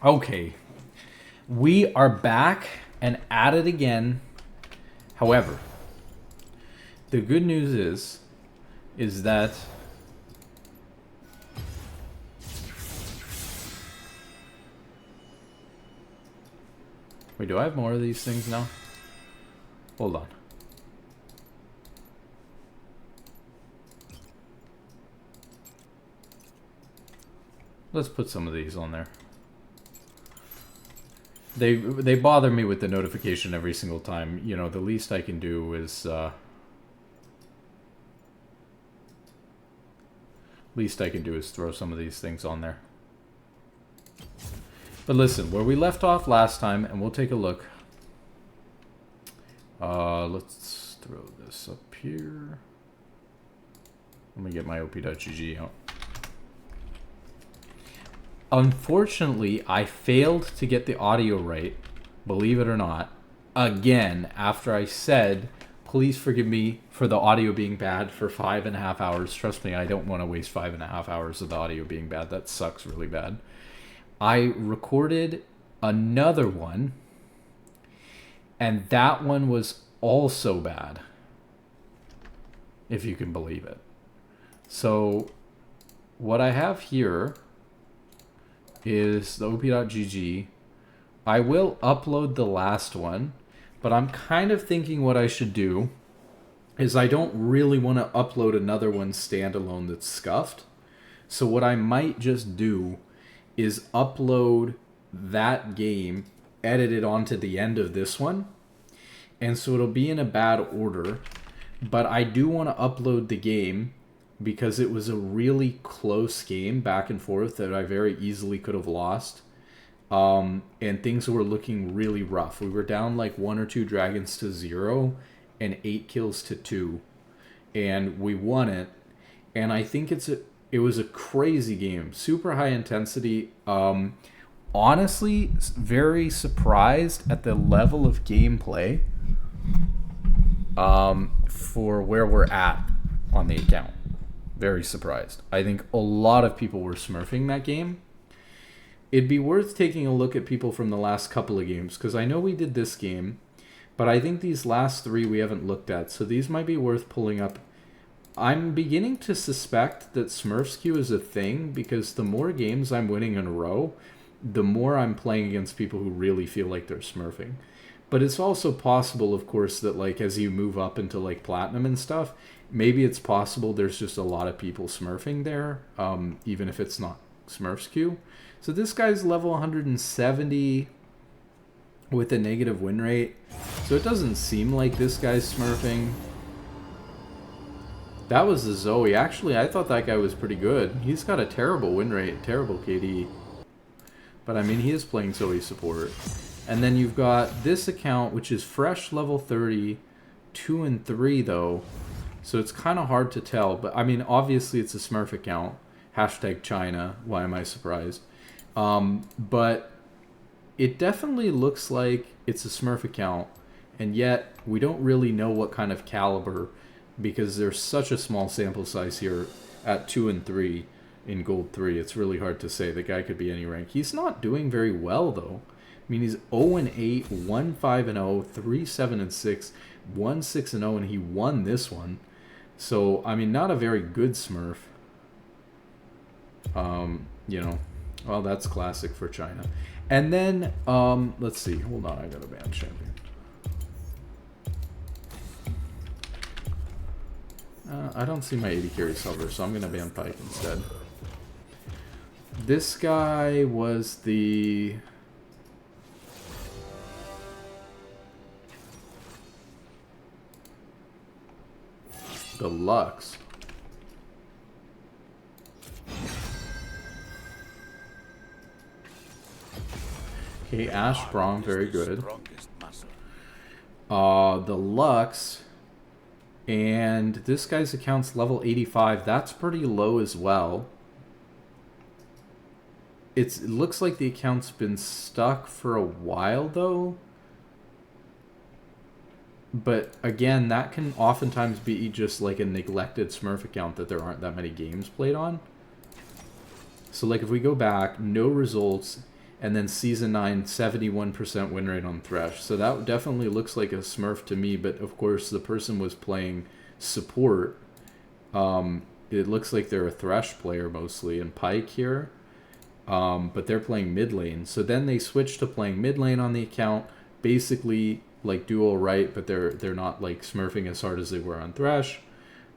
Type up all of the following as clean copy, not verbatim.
Okay. We are back and at it again. However, the good news is that wait, do I have more of these things now? Hold on. Let's put some of these on there. They bother me with the notification every single time. You know, the least I can do is throw some of these things on there. But listen, where we left off last time, and we'll take a look. Let's throw this up here. Let me get my op.gg out. Unfortunately, I failed to get the audio right, believe it or not, again, after I said, please forgive me for the audio being bad for 5.5 hours. Trust me, I don't want to waste 5.5 hours of the audio being bad. That sucks really bad. I recorded another one, and that one was also bad, if you can believe it. So, what I have here is the op.gg. I will upload the last one, but I'm kind of thinking what I should do is I don't really want to upload another one standalone that's scuffed. So what I might just do is upload that game, edit it onto the end of this one, and so it'll be in a bad order, but I do want to upload the game because it was a really close game back and forth that I very easily could have lost. And things were looking really rough. We were down like 1 or 2 dragons to 0 and 8 kills to 2. And we won it. And I think it was a crazy game. Super high intensity. Honestly, very surprised at the level of gameplay for where we're at on the account. Very surprised. I think a lot of people were smurfing that game. It'd be worth taking a look at people from the last couple of games, because I know we did this game, but I think these last 3 we haven't looked at, so these might be worth pulling up. I'm beginning to suspect that Smurfskew is a thing, because the more games I'm winning in a row, the more I'm playing against people who really feel like they're smurfing. But it's also possible, of course, that like as you move up into like platinum and stuff, maybe it's possible there's just a lot of people smurfing there, even if it's not Smurfskew. So this guy's level 170 with a negative win rate. So it doesn't seem like this guy's smurfing. That was the Zoe. Actually, I thought that guy was pretty good. He's got a terrible win rate, terrible KD. But I mean, he is playing Zoe support. And then you've got this account, which is fresh level 30, 2 and 3 though. So it's kind of hard to tell. But I mean, obviously it's a Smurf account. Hashtag China. Why am I surprised? But it definitely looks like it's a Smurf account. And yet we don't really know what kind of caliber, because there's such a small sample size here at 2 and 3 in gold 3. It's really hard to say. The guy could be any rank. He's not doing very well though. I mean, he's 0 and 8, 1 5 and 0, 3 7 and 6, 1 6 and 0, and he won this one. So I mean, not a very good Smurf. You know, well, that's classic for China. And then let's see. Hold on, I got a band champion. I don't see my 80 carry silver, so I'm gonna ban Pike instead. This guy was the Lux. Okay, Ash Braum, very good. The Lux, and this guy's account's level 85. That's pretty low as well. It looks like the account's been stuck for a while though. But again, that can oftentimes be just like a neglected Smurf account that there aren't that many games played on. So like if we go back, no results, And then Season 9, 71% win rate on Thresh. So that definitely looks like a Smurf to me, but of course the person was playing support. It looks like they're a Thresh player mostly, and Pyke here. But they're playing mid lane. So then they switched to playing mid lane on the account, basically like dual right, but they're not like smurfing as hard as they were on Thresh.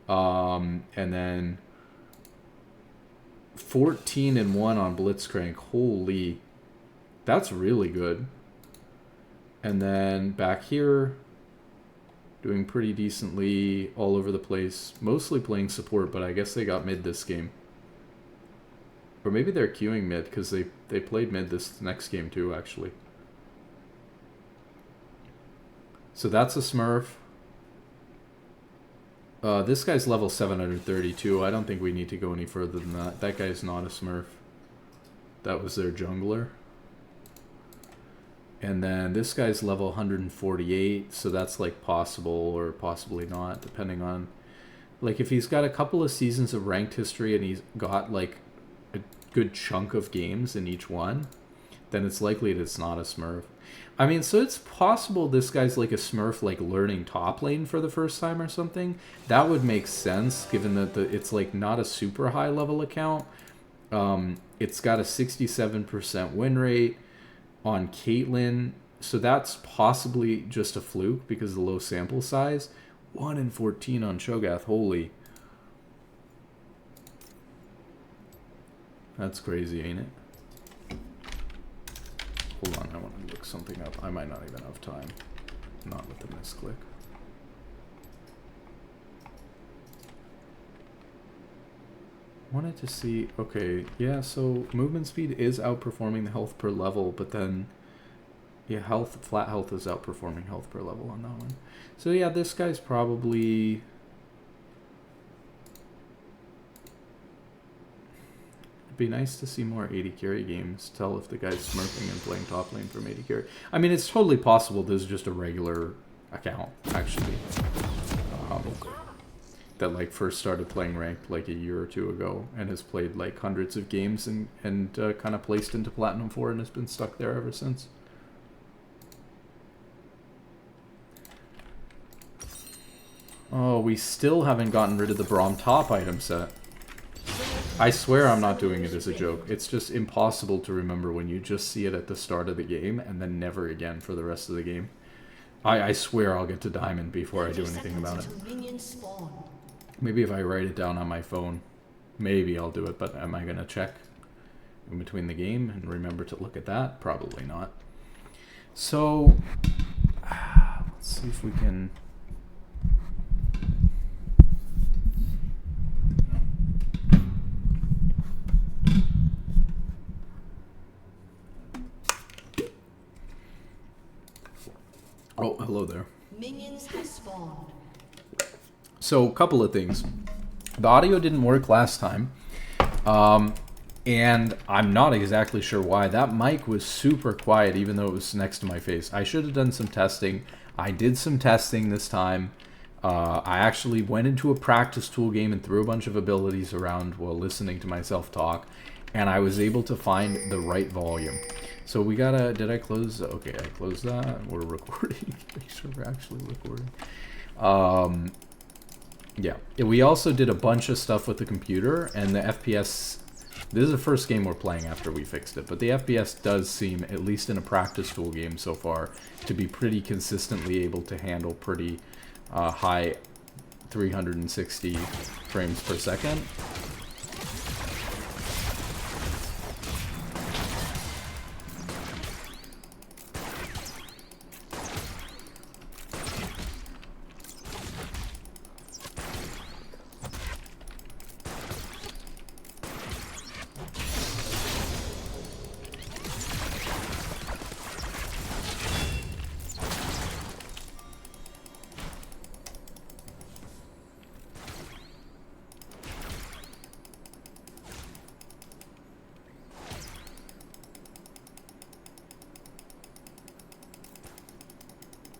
And then 14-1 on Blitzcrank. Holy, that's really good. And then back here, doing pretty decently all over the place. Mostly playing support, but I guess they got mid this game. Or maybe they're queuing mid, because they played mid this next game too, actually. So that's a Smurf. This guy's level 732. I don't think we need to go any further than that. That guy's not a Smurf. That was their jungler. And then this guy's level 148, so that's like possible or possibly not, depending on... Like if he's got a couple of seasons of ranked history and he's got like a good chunk of games in each one, then it's likely that it's not a Smurf. I mean, so it's possible this guy's like a Smurf, like learning top lane for the first time or something. That would make sense, given that it's like not a super high level account. It's got a 67% win rate on Caitlyn, so that's possibly just a fluke because of the low sample size. 1 in 14 on Cho'Gath, holy. That's crazy, ain't it? Hold on, I want to look something up. I might not even have time. Not with the misclick. Wanted to see, okay, yeah, so movement speed is outperforming the health per level, but then, yeah, flat health is outperforming health per level on that one. So yeah, this guy's probably... Be nice to see more 80 carry games. Tell if the guy's smurfing and playing top lane from 80 carry. I mean, it's totally possible this is just a regular account, actually. That like first started playing ranked like a year or two ago and has played like hundreds of games and kind of placed into Platinum 4 and has been stuck there ever since. Oh, we still haven't gotten rid of the Braum top item set. I swear I'm not doing it as a joke. It's just impossible to remember when you just see it at the start of the game and then never again for the rest of the game. I swear I'll get to Diamond before I do anything about it. Maybe if I write it down on my phone, maybe I'll do it, but am I going to check in between the game and remember to look at that? Probably not. So, let's see if we can... Oh, hello there. Minions have spawned. So, a couple of things. The audio didn't work last time, and I'm not exactly sure why. That mic was super quiet, even though it was next to my face. I should have done some testing. I did some testing this time. I actually went into a practice tool game and threw a bunch of abilities around while listening to myself talk, and I was able to find the right volume. So we gotta, did I close? Okay, I closed that. We're recording. Make sure we're actually recording. Yeah, we also did a bunch of stuff with the computer, and the FPS, this is the first game we're playing after we fixed it, but the FPS does seem, at least in a practice tool game so far, to be pretty consistently able to handle pretty high 360 frames per second.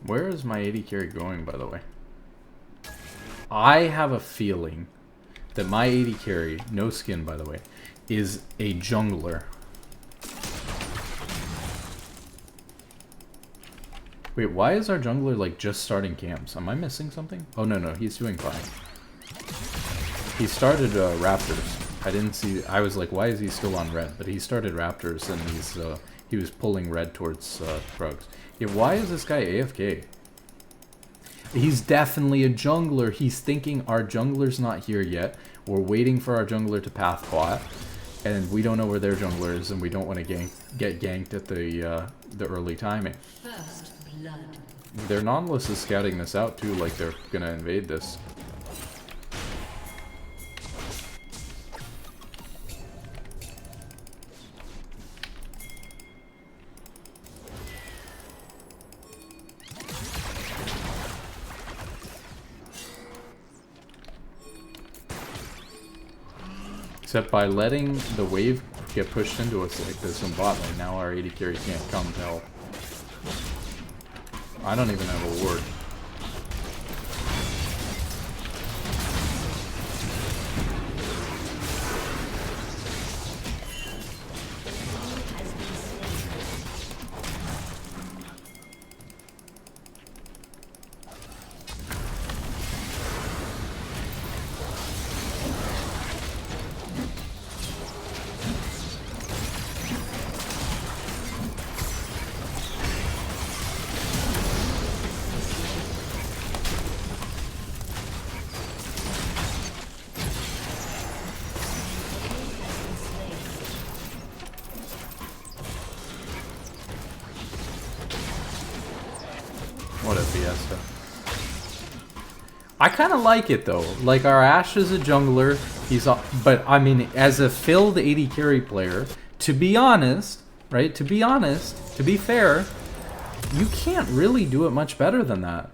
Where is my 80 carry going, by the way? I have a feeling that my 80 carry, no skin by the way, is a jungler. Wait, why is our jungler, like, just starting camps? Am I missing something? Oh, no, he's doing fine. He started Raptors. I didn't see... I was like, why is he still on red? But he started Raptors, and he was pulling red towards Krugs. Yeah, why is this guy AFK? He's definitely a jungler. He's thinking our jungler's not here yet. We're waiting for our jungler to path bot. And we don't know where their jungler is, and we don't want to get ganked at the early timing. First blood. Their Nautilus is scouting this out too, like they're gonna invade this. Except by letting the wave get pushed into us like this in bot lane, now our AD carry can't come to help. I don't even have a ward. What a fiesta. I kind of like it though. Like, our Ashe is a jungler. But I mean, as a filled AD carry player, to be honest, right? To be fair, you can't really do it much better than that.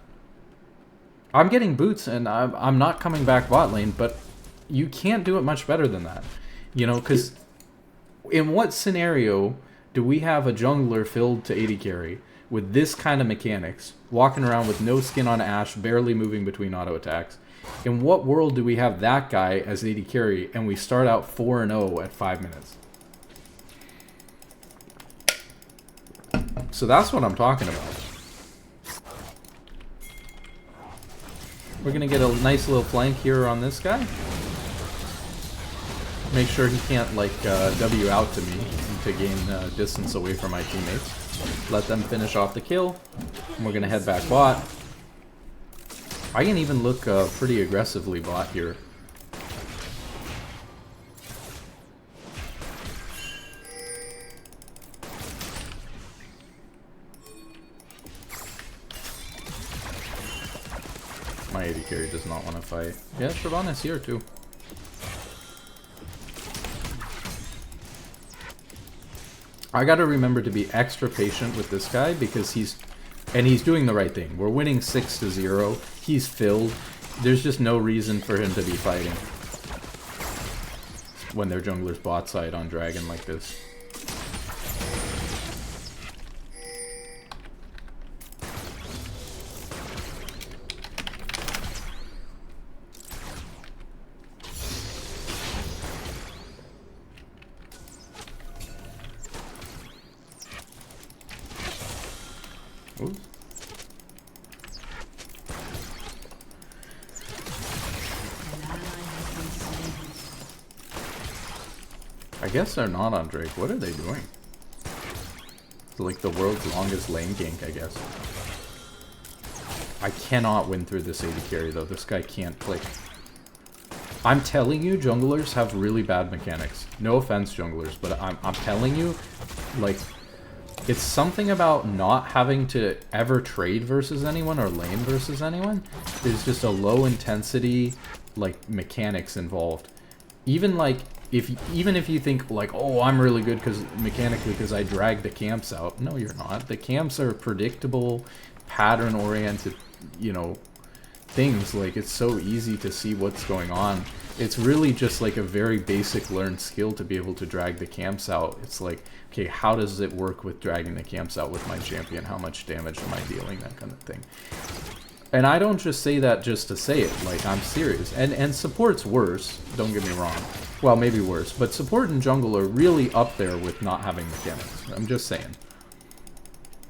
I'm getting boots and I'm not coming back bot lane, but you can't do it much better than that. You know, because in what scenario do we have a jungler filled to AD carry with this kind of mechanics, walking around with no skin on Ashe, barely moving between auto attacks? In what world do we have that guy as AD carry and we start out 4-0 at 5 minutes? So that's what I'm talking about. We're going to get a nice little flank here on this guy. Make sure he can't, like, W out to me to gain distance away from my teammates. Let them finish off the kill. And we're going to head back bot. I can even look pretty aggressively bot here. My AD carry does not want to fight. Yeah, Shyvana's here too. I gotta remember to be extra patient with this guy because he's doing the right thing. We're winning 6-0. He's filled. There's just no reason for him to be fighting when their jungler's bot side on Dragon like this. Oops. I guess they're not on Drake. What are they doing? It's like the world's longest lane gank, I guess. I cannot win through this AD carry though. This guy can't click. I'm telling you, junglers have really bad mechanics. No offense, junglers, but I'm telling you, like, it's something about not having to ever trade versus anyone or lane versus anyone. There's just a low intensity, like, mechanics involved. Even like, even if you think like, oh, I'm really good because mechanically because I drag the camps out. No, you're not. The camps are predictable, pattern-oriented, you know, things. Like, it's so easy to see what's going on. It's really just like a very basic learned skill to be able to drag the camps out. It's like, okay, how does it work with dragging the camps out with my champion? How much damage am I dealing? That kind of thing. And I don't just say that just to say it. Like, I'm serious. And support's worse, don't get me wrong. Well, maybe worse. But support and jungle are really up there with not having mechanics. I'm just saying.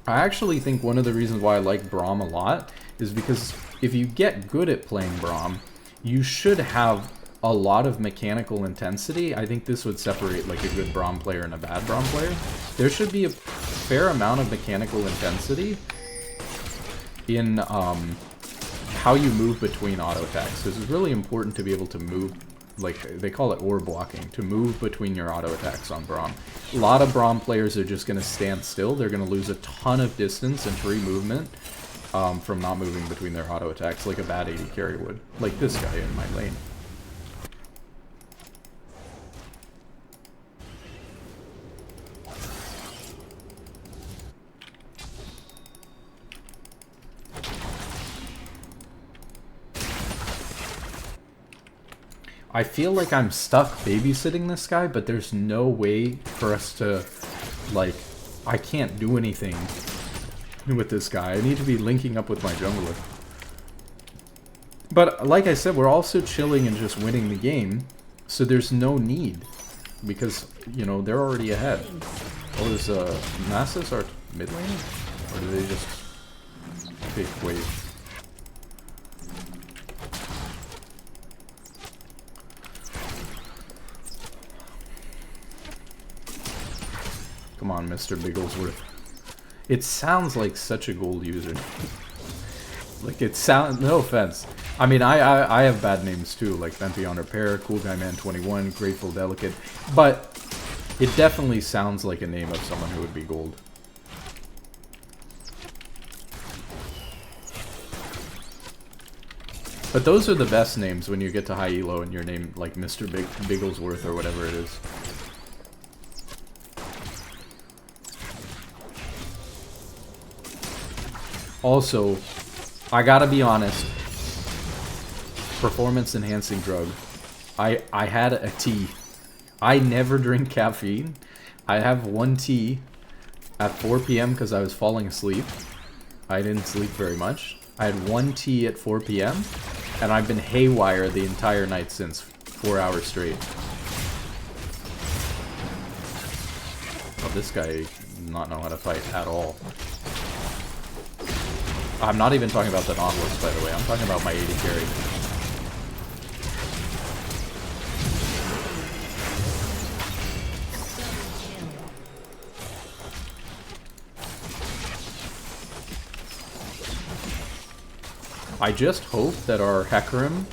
I actually think one of the reasons why I like Braum a lot is because if you get good at playing Braum, you should have a lot of mechanical intensity. I think this would separate like a good Braum player and a bad Braum player. There should be a fair amount of mechanical intensity in how you move between auto attacks. This is really important to be able to move, like they call it ore blocking, to move between your auto attacks on Braum. A lot of Braum players are just going to stand still. They're going to lose a ton of distance and free movement from not moving between their auto attacks like a bad AD carry would. Like this guy in my lane. I feel like I'm stuck babysitting this guy, but there's no way for us to, like, I can't do anything with this guy. I need to be linking up with my jungler. But like I said, we're also chilling and just winning the game, so there's no need, because, you know, they're already ahead. Oh, is Nasus our mid lane? Or do they just take wave? Come on, Mr. Bigglesworth. It sounds like such a gold user. Like, it sounds... No offense. I mean, I have bad names too, like BenTbeyondrepair, Cool Guy Man 21, Grateful Delicate, but it definitely sounds like a name of someone who would be gold. But those are the best names when you get to high elo and your name, like Mr. Bigglesworth or whatever it is. Also, I gotta be honest, performance enhancing drug. I had a tea. I never drink caffeine. I have one tea at 4 p.m. because I was falling asleep. I didn't sleep very much. I had one tea at 4 p.m. and I've been haywire the entire night since, 4 hours straight. Oh, this guy does not know how to fight at all. I'm not even talking about the Nautilus, by the way. I'm talking about my AD carry. I just hope that our Hecarim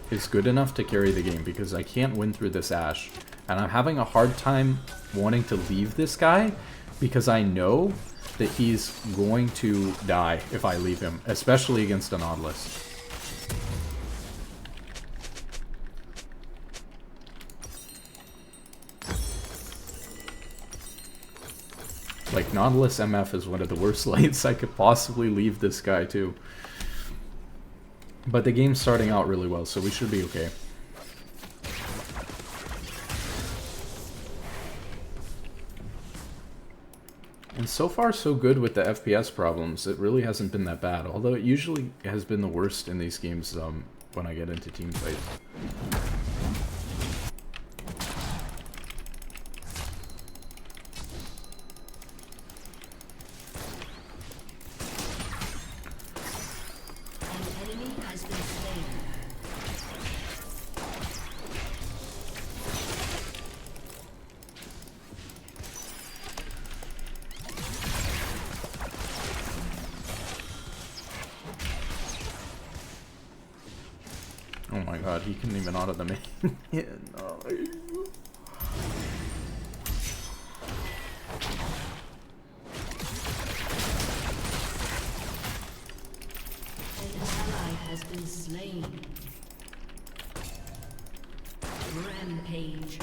is good enough to carry the game, because I can't win through this Ashe. And I'm having a hard time wanting to leave this guy, because I know that he's going to die if I leave him, especially against a Nautilus. Like, Nautilus MF is one of the worst lanes I could possibly leave this guy to. But the game's starting out really well, so we should be okay. And so far, so good with the FPS problems. It really hasn't been that bad, although it usually has been the worst in these games when I get into team fights. Oh my god, he couldn't even auto the main. Yeah, no. An ally has been slain. Rampage.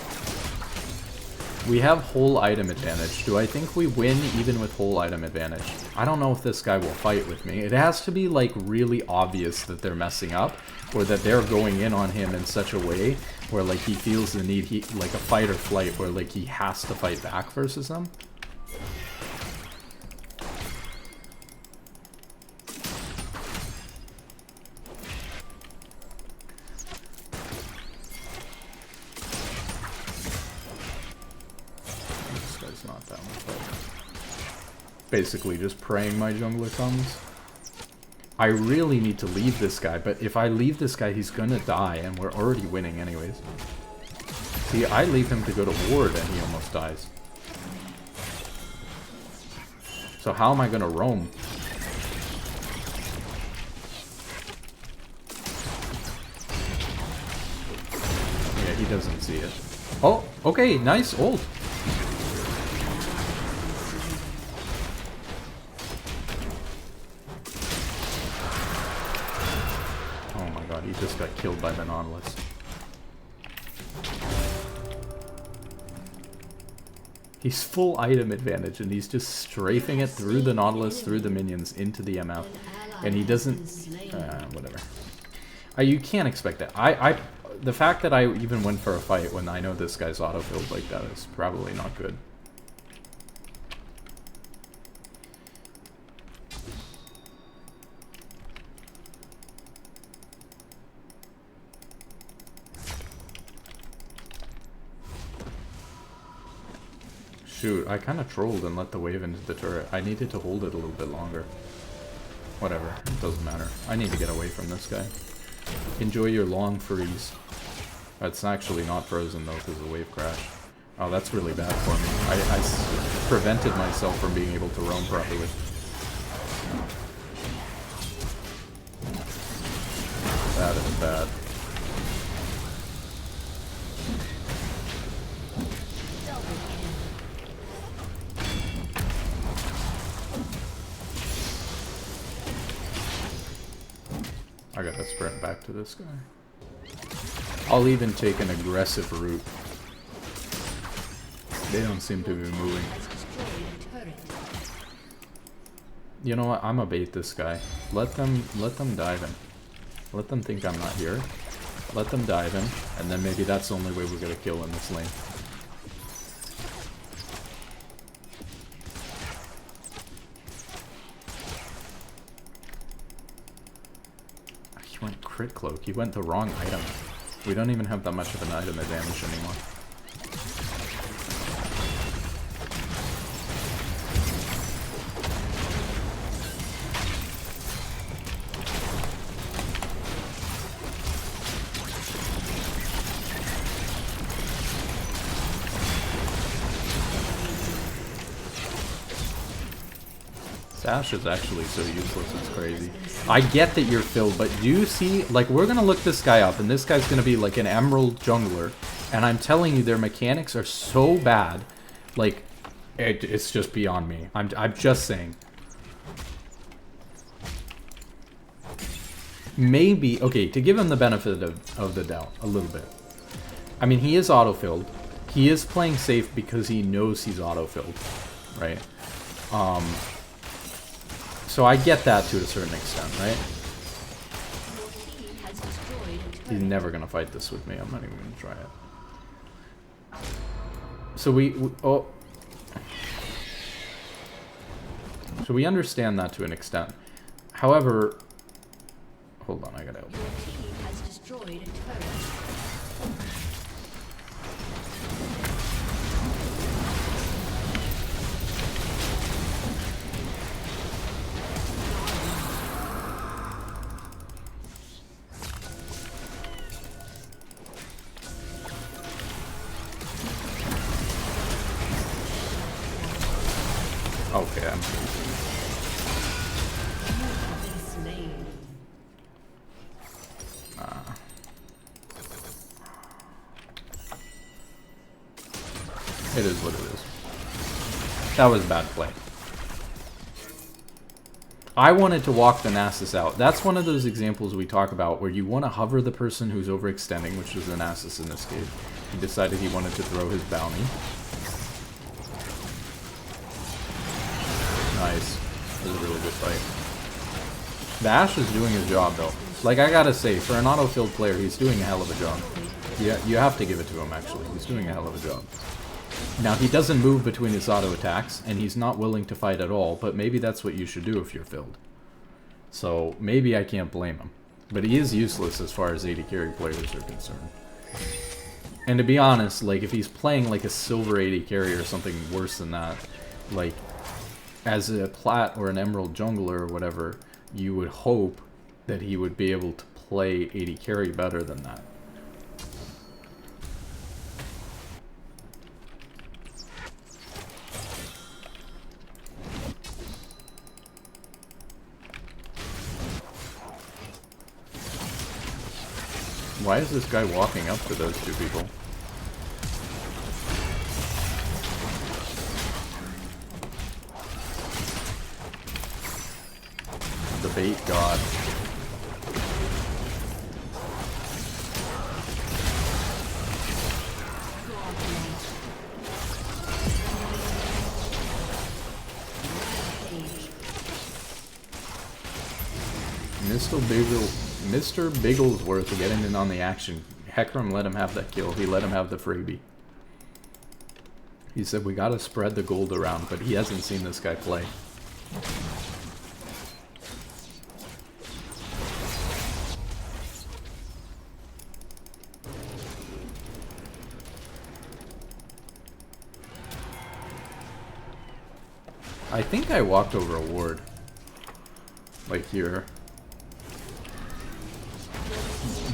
We have whole item advantage. Do I think we win even with whole item advantage? I don't know if this guy will fight with me. It has to be like really obvious that they're messing up, or that they're going in on him in such a way where like he feels the need, like a fight or flight, where like he has to fight back versus them. basically just praying my jungler comes. I really need to leave this guy, but if I leave this guy, he's gonna die, and we're already winning anyways. See, I leave him to go to ward, and he almost dies. So how am I gonna roam? Yeah, he doesn't see it. Oh, okay, nice ult. Oh my god, he just got killed by the Nautilus. He's full item advantage, and he's just strafing it through the Nautilus, through the minions, into the MF. And he doesn't... whatever. You can't expect that. The fact that I even went for a fight when I know this guy's autofilled like that is probably not good. Shoot, I kind of trolled and let the wave into the turret. I needed to hold it a little bit longer. Whatever, it doesn't matter. I need to get away from this guy. Enjoy your long freeze. It's actually not frozen though because the wave crashed. Oh, that's really bad for me. I prevented myself from being able to roam properly. That is bad. I gotta sprint back to this guy. I'll even take an aggressive route. They don't seem to be moving. You know what? I'm gonna bait this guy. Let them dive in. Let them think I'm not here. Let them dive in, and then maybe that's the only way we're gonna kill in this lane. He went crit cloak. He went the wrong item. We don't even have that much of an item advantage anymore. Dash is actually so useless, it's crazy. I get that you're filled, but do you see, like, we're gonna look this guy up, and this guy's gonna be like an emerald jungler, and I'm telling you, their mechanics are so bad, like, it's just beyond me. I'm just saying. Maybe, okay, to give him the benefit of the doubt, a little bit. I mean, he is auto-filled. He is playing safe because he knows he's auto-filled, right? So I get that to a certain extent, right? He's never gonna fight this with me. I'm not even gonna try it. So so we understand that to an extent. However, hold on, I gotta help. Okay, I'm it is what it is. That was bad play. I wanted to walk the Nasus out. That's one of those examples we talk about where you want to hover the person who's overextending, which was the Nasus in this case. He decided he wanted to throw his bounty. Nice. That was a really good fight. The Ashe is doing his job, though. Like, I gotta say, for an auto-filled player, he's doing a hell of a job. Yeah, you have to give it to him, actually. He's doing a hell of a job. Now, he doesn't move between his auto-attacks, and he's not willing to fight at all, but maybe that's what you should do if you're filled. So, maybe I can't blame him. But he is useless as far as AD carry players are concerned. And to be honest, like, if he's playing like a silver AD carry or something worse than that, like, as a plat or an emerald jungler or whatever, you would hope that he would be able to play AD carry better than that. Why is this guy walking up to those two people? The bait god. Mr. Bigglesworth getting in on the action. Hecarim let him have that kill. He let him have the freebie. He said we gotta spread the gold around, but he hasn't seen this guy play. I think I walked over a ward. Like here.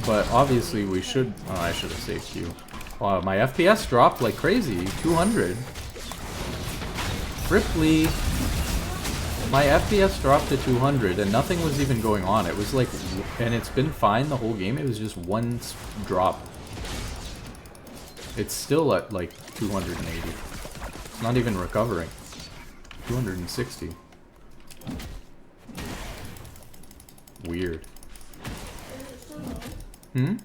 But obviously we should... Oh, I should have saved Q. Wow, my FPS dropped like crazy. 200. Ripley. My FPS dropped to 200 and nothing was even going on. It was like... And it's been fine the whole game. It was just one drop. It's still at like 280. It's not even recovering. 260. Weird. Hmm?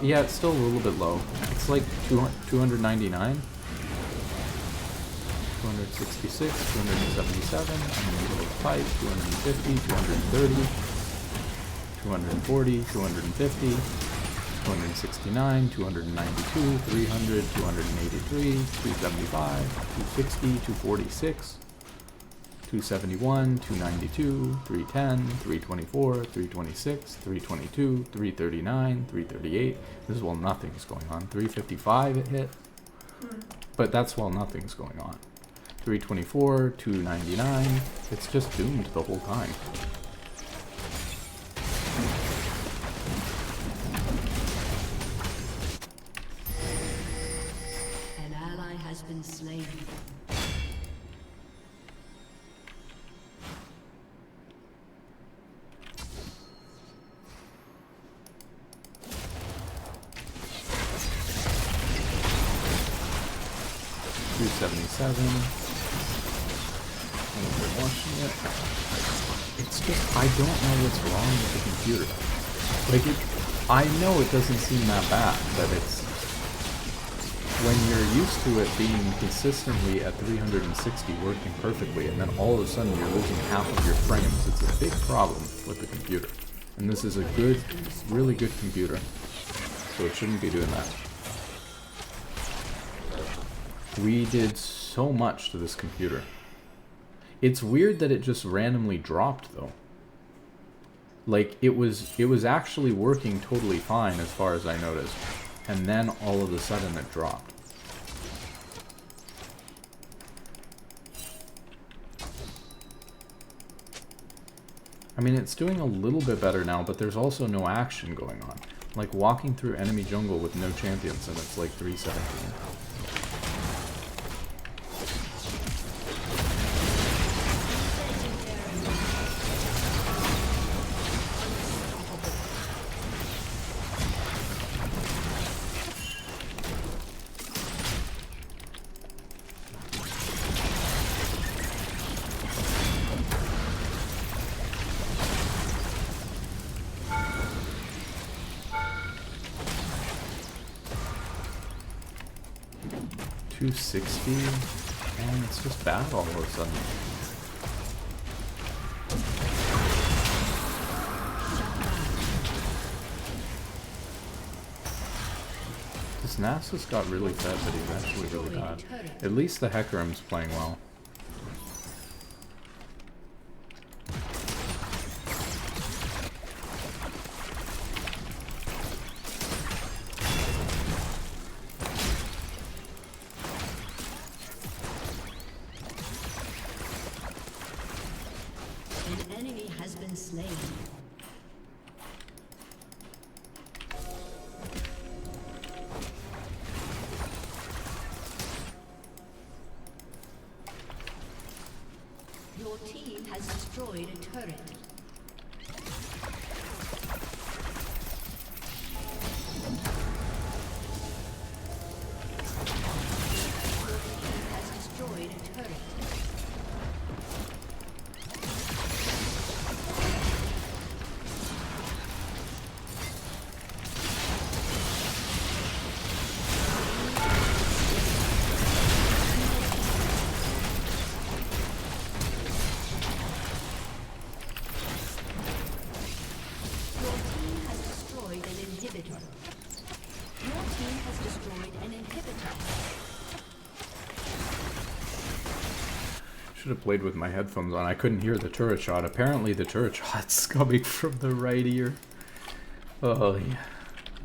Yeah, it's still a little bit low. It's like 299. 266, 277, I'm in the middle of the fight, 250, 230, 240, 250, 269, 292, 300, 283, 275, 260, 246, 271, 292, 310, 324, 326, 322, 339, 338. This is while nothing's going on. 355 it hit. But that's while nothing's going on. 324, 299. It's just doomed the whole time. An ally has been slain. It's just, I don't know what's wrong with the computer. Like, I know it doesn't seem that bad, but it's... When you're used to it being consistently at 360 working perfectly, and then all of a sudden you're losing half of your frames, it's a big problem with the computer. And this is a good, really good computer. So it shouldn't be doing that. We did so much to this computer. It's weird that it just randomly dropped though. Like it was actually working totally fine as far as I noticed. And then all of a sudden it dropped. I mean, it's doing a little bit better now, but there's also no action going on. Like walking through enemy jungle with no champions and it's like 317. 260, and it's just bad all of a sudden. This Nasus got really fed, but he's actually really bad. At least the Hecarim's playing well. slain. Your team has destroyed a turret. Should have played with my headphones on. I couldn't hear the turret shot. Apparently the turret shot's coming from the right ear. Oh yeah.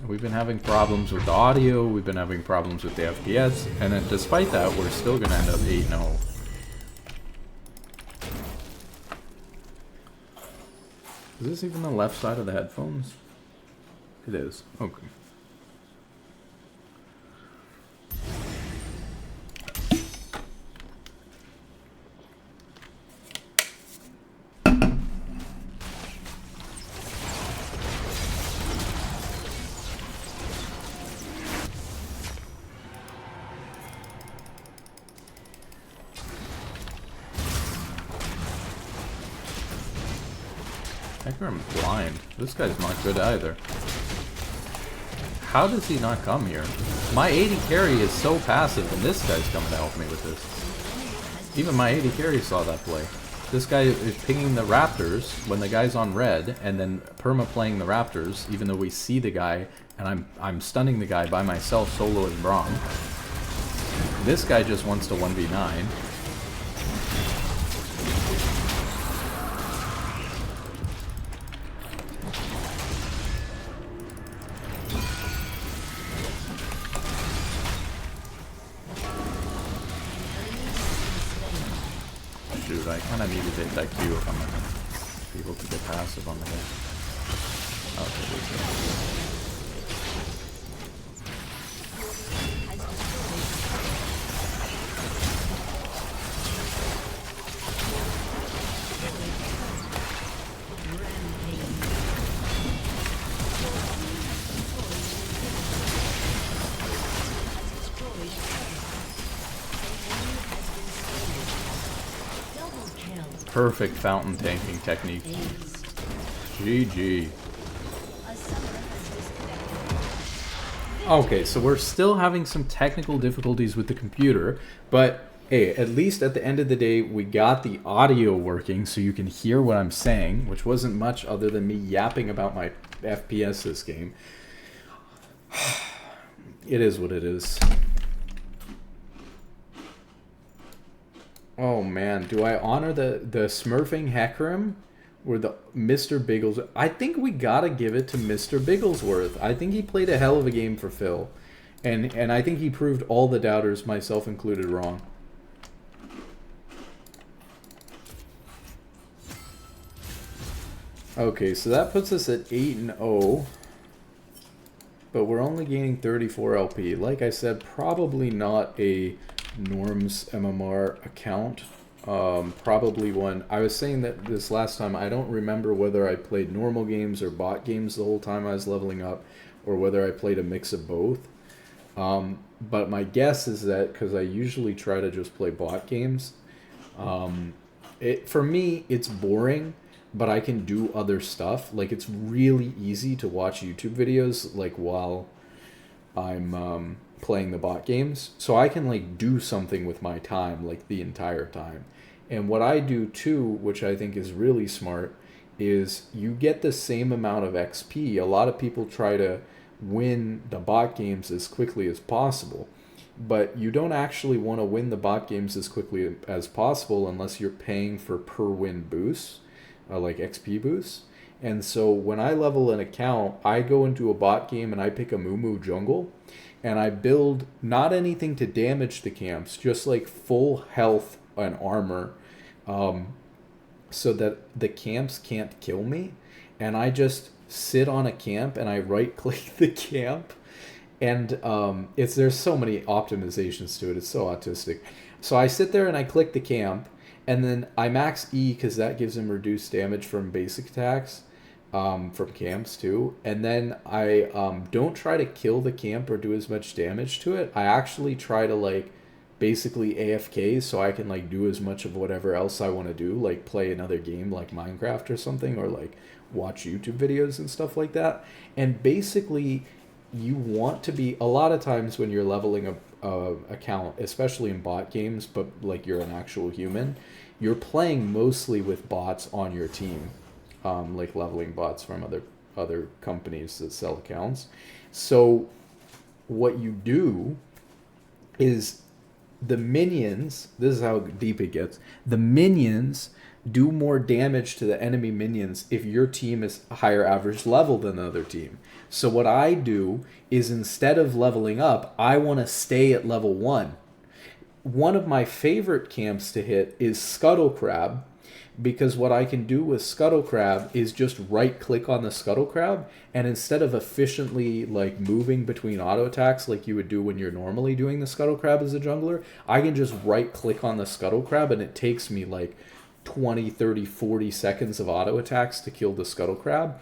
We've been having problems with the audio, we've been having problems with the FPS, and then despite that, we're still gonna end up 8-0. Is this even the left side of the headphones? It is. Okay. I'm blind. This guy's not good either. How does he not come here? My 80 carry is so passive, and this guy's coming to help me with this. Even my 80 carry saw that play. This guy is pinging the raptors when the guy's on red, and then perma playing the raptors, even though we see the guy, and I'm stunning the guy by myself, solo as Braum. This guy just wants to 1v9. I kind of needed to hit that Q if I'm going to be able to get passive on the hit. Okay, there we go. Perfect fountain tanking technique. GG. Okay, so we're still having some technical difficulties with the computer, but hey, at least at the end of the day, we got the audio working so you can hear what I'm saying, which wasn't much other than me yapping about my FPS this game. It is what it is. Oh man, do I honor the smurfing Hecarim or the Mr. Bigglesworth? I think we gotta give it to Mr. Bigglesworth. I think he played a hell of a game for Phil. And I think he proved all the doubters, myself included, wrong. Okay, so that puts us at 8-0. But we're only gaining 34 LP. Like I said, probably not a Norm's MMR account. Probably one. I was saying that this last time, I don't remember whether I played normal games or bot games the whole time I was leveling up, or whether I played a mix of both. But my guess is that, because I usually try to just play bot games, for me, it's boring, but I can do other stuff. Like, it's really easy to watch YouTube videos, like, while I'm playing the bot games. So I can, like, do something with my time, like, the entire time. And what I do, too, which I think is really smart, is you get the same amount of XP. A lot of people try to win the bot games as quickly as possible, but you don't actually want to win the bot games as quickly as possible unless you're paying for per win boosts, like XP boosts. And so when I level an account, I go into a bot game and I pick a Moo jungle, and I build not anything to damage the camps, just like full health and armor, so that the camps can't kill me, and I just sit on a camp and I right click the camp, and it's there's so many optimizations to it. It's so autistic. So I sit there and I click the camp, and then I max E because that gives him reduced damage from basic attacks, from camps too. And then I don't try to kill the camp or do as much damage to it. I actually try to like basically AFK so I can like do as much of whatever else I want to do, like play another game like Minecraft or something, or like watch YouTube videos and stuff like that. And basically, you want to be a lot of times when you're leveling a account, especially in bot games, but like you're an actual human, you're playing mostly with bots on your team, like leveling bots from other companies that sell accounts. So what you do is the minions, this is how deep it gets, the minions do more damage to the enemy minions if your team is a higher average level than the other team. So what I do is instead of leveling up, I want to stay at level 1. One of my favorite camps to hit is Scuttle Crab, because what I can do with Scuttle Crab is just right click on the Scuttle Crab, and instead of efficiently like moving between auto attacks like you would do when you're normally doing the Scuttle Crab as a jungler, I can just right click on the Scuttle Crab and it takes me like 20, 30, 40 seconds of auto attacks to kill the Scuttle Crab.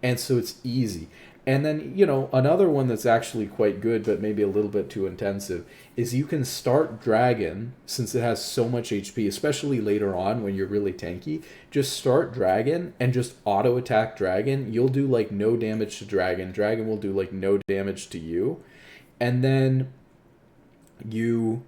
And so it's easy. And then, another one that's actually quite good, but maybe a little bit too intensive, is you can start Dragon, since it has so much HP, especially later on when you're really tanky. Just start Dragon and just auto attack Dragon. You'll do like no damage to Dragon. Dragon will do like no damage to you. And then you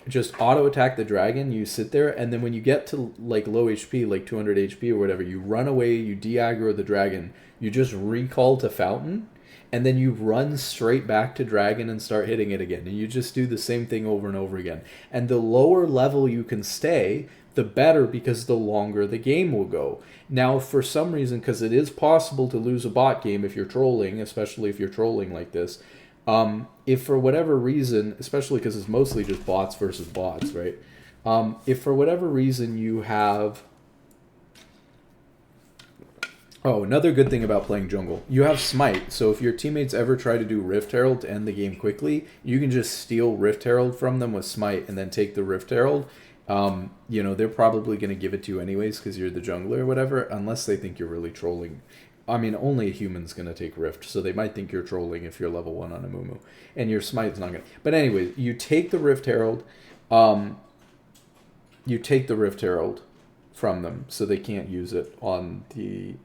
just auto attack the dragon, you sit there, and then when you get to like low HP, like 200 HP or whatever, you run away, you de-aggro the dragon, you just recall to Fountain, and then you run straight back to dragon and start hitting it again. And you just do the same thing over and over again. And the lower level you can stay, the better, because the longer the game will go. Now, for some reason, because it is possible to lose a bot game if you're trolling, especially if you're trolling like this, if for whatever reason, especially because it's mostly just bots versus bots, right? If for whatever reason you have... Oh, another good thing about playing jungle. You have Smite, so if your teammates ever try to do Rift Herald to end the game quickly, you can just steal Rift Herald from them with Smite and then take the Rift Herald. They're probably going to give it to you anyways because you're the jungler or whatever, unless they think you're really trolling. I mean, only a human's going to take Rift, so they might think you're trolling if you're level 1 on a Mumu. And your Smite's not going to... But anyways, you take the Rift Herald. You take the Rift Herald from them, so they can't use it on the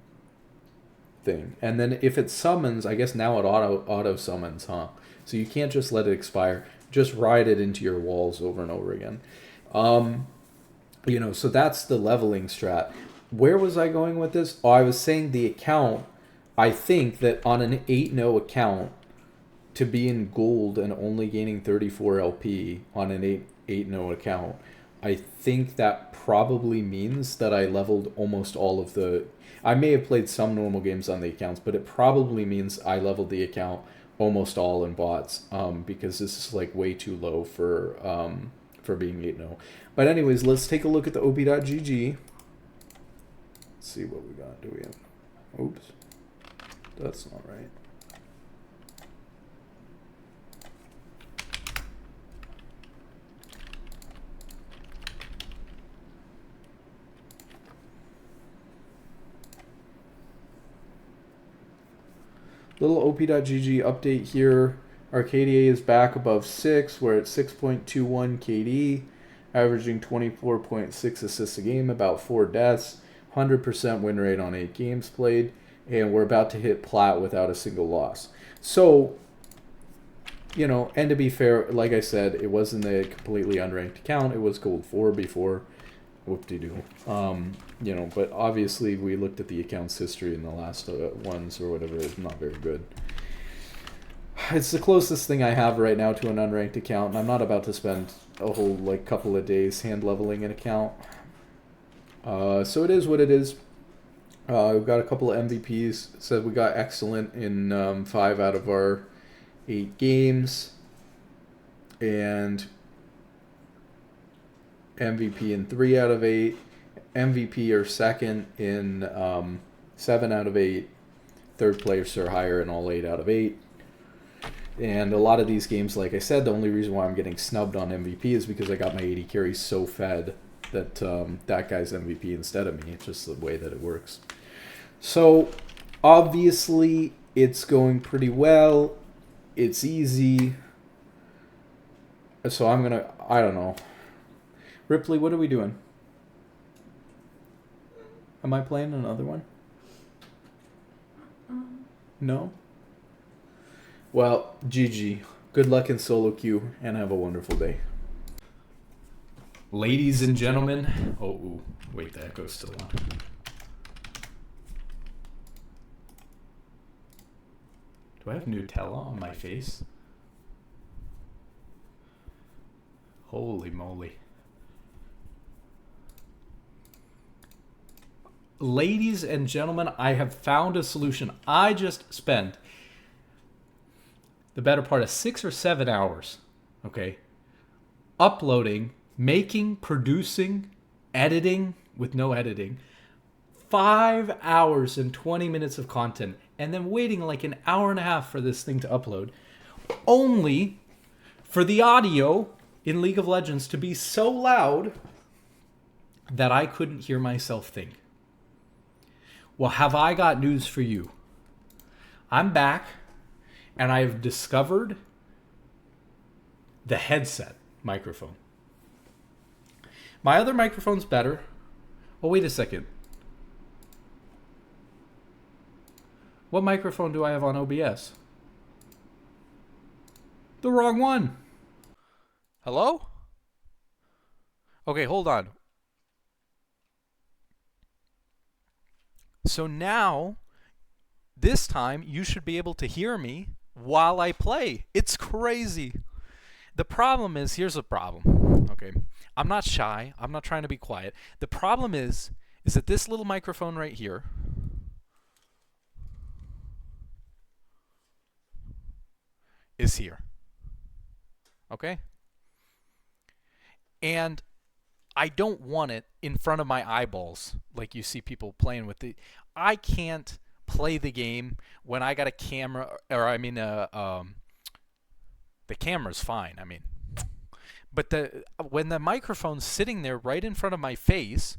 thing. And then if it summons, I guess now it auto summons, huh? So you can't just let it expire. Just ride it into your walls over and over again. So that's the leveling strat. Where was I going with this? Oh, I was saying the account, I think that on an 8-0 account, to be in gold and only gaining 34 LP on an 8-0 account, I think that probably means that I leveled almost all of the... I may have played some normal games on the accounts, but it probably means I leveled the account almost all in bots, because this is like way too low for being 8-0. But anyways, let's take a look at the op.gg. Let's see what we got. Do we have... Oops. That's not right. Little op.gg update here. Arcadia is back above 6. We're at 6.21 KD, averaging 24.6 assists a game, about 4 deaths, 100% win rate on 8 games played, and we're about to hit plat without a single loss. So, and to be fair, like I said, it wasn't a completely unranked account. It was gold 4 before. Whoop-de-doo. But obviously we looked at the account's history in the last ones or whatever. It's not very good. It's the closest thing I have right now to an unranked account, and I'm not about to spend a whole couple of days hand leveling an account. So it is what it is. We've got a couple of MVPs. Said we got excellent in 5 out of our 8 games, and MVP in 3 out of 8, MVP or second in 7 out of 8, third place or higher in all 8 out of 8. And a lot of these games, like I said, the only reason why I'm getting snubbed on MVP is because I got my 80 carries so fed that that guy's MVP instead of me. It's just the way that it works. So, obviously, it's going pretty well. It's easy. So I'm going to, I don't know. Ripley, what are we doing? Am I playing another one? No? Well, GG. Good luck in solo queue, and have a wonderful day. Ladies and gentlemen... Oh, ooh, wait, that goes still on. Do I have Nutella on my face? Holy moly. Ladies and gentlemen, I have found a solution. I just spent the better part of 6 or 7 hours, okay, uploading, making, producing, editing with no editing, 5 hours and 20 minutes of content, and then waiting like an hour and a half for this thing to upload, only for the audio in League of Legends to be so loud that I couldn't hear myself think. Well, have I got news for you? I'm back, and I've discovered the headset microphone. My other microphone's better. Oh, wait a second. What microphone do I have on OBS? The wrong one. Hello? Okay, hold on. So now, this time, you should be able to hear me while I play. It's crazy. The problem is, here's the problem. Okay, I'm not shy. I'm not trying to be quiet. The problem is that this little microphone right here is here. Okay? And I don't want it in front of my eyeballs like you see people playing with the... I can't play the game when I got a camera, or I mean, the camera's fine, I mean. But when the microphone's sitting there right in front of my face,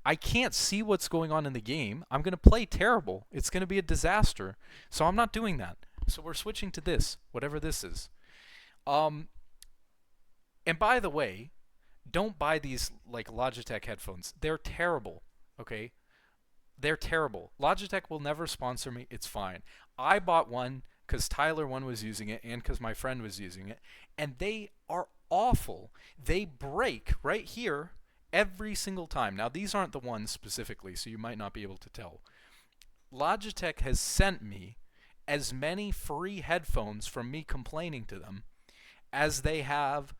I can't see what's going on in the game. I'm going to play terrible. It's going to be a disaster. So I'm not doing that. So we're switching to this, whatever this is. And by the way, don't buy these like Logitech headphones. They're terrible, okay? They're terrible. Logitech will never sponsor me. It's fine. I bought one because Tyler one was using it and because my friend was using it, and they are awful. They break right here every single time. Now, these aren't the ones specifically, so you might not be able to tell. Logitech has sent me as many free headphones from me complaining to them as they have,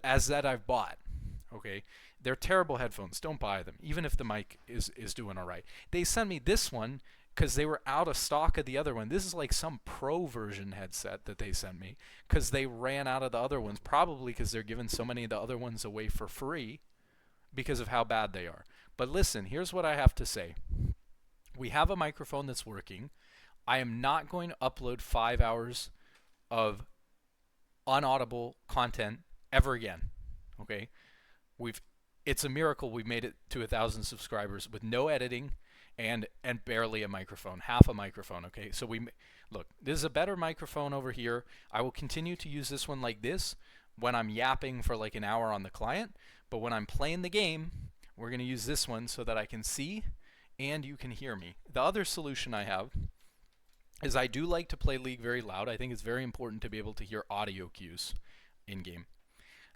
as that I've bought. Okay, they're terrible headphones. Don't buy them, even if the mic is doing all right. They sent me this one because they were out of stock of the other one. This is like some pro version headset that they sent me because they ran out of the other ones, probably because they're giving so many of the other ones away for free because of how bad they are. But listen, here's what I have to say. We have a microphone that's working. I am not going to upload 5 hours of unaudible content ever again. Okay? It's a miracle we've made it to 1,000 subscribers with no editing and barely a microphone, half a microphone. Okay, so look, this is a better microphone over here. I will continue to use this one like this when I'm yapping for like an hour on the client, but when I'm playing the game, we're going to use this one so that I can see and you can hear me. The other solution I have is I do like to play League very loud. I think it's very important to be able to hear audio cues in game.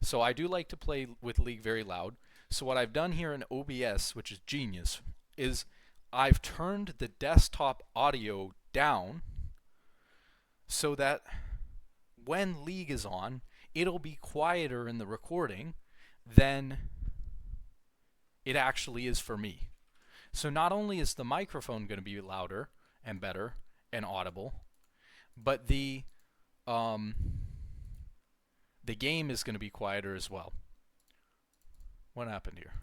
So I do like to play with League very loud. So what I've done here in OBS, which is genius, is I've turned the desktop audio down so that when League is on, it'll be quieter in the recording than it actually is for me. So not only is the microphone going to be louder and better and audible, but the game is going to be quieter as well. What happened here?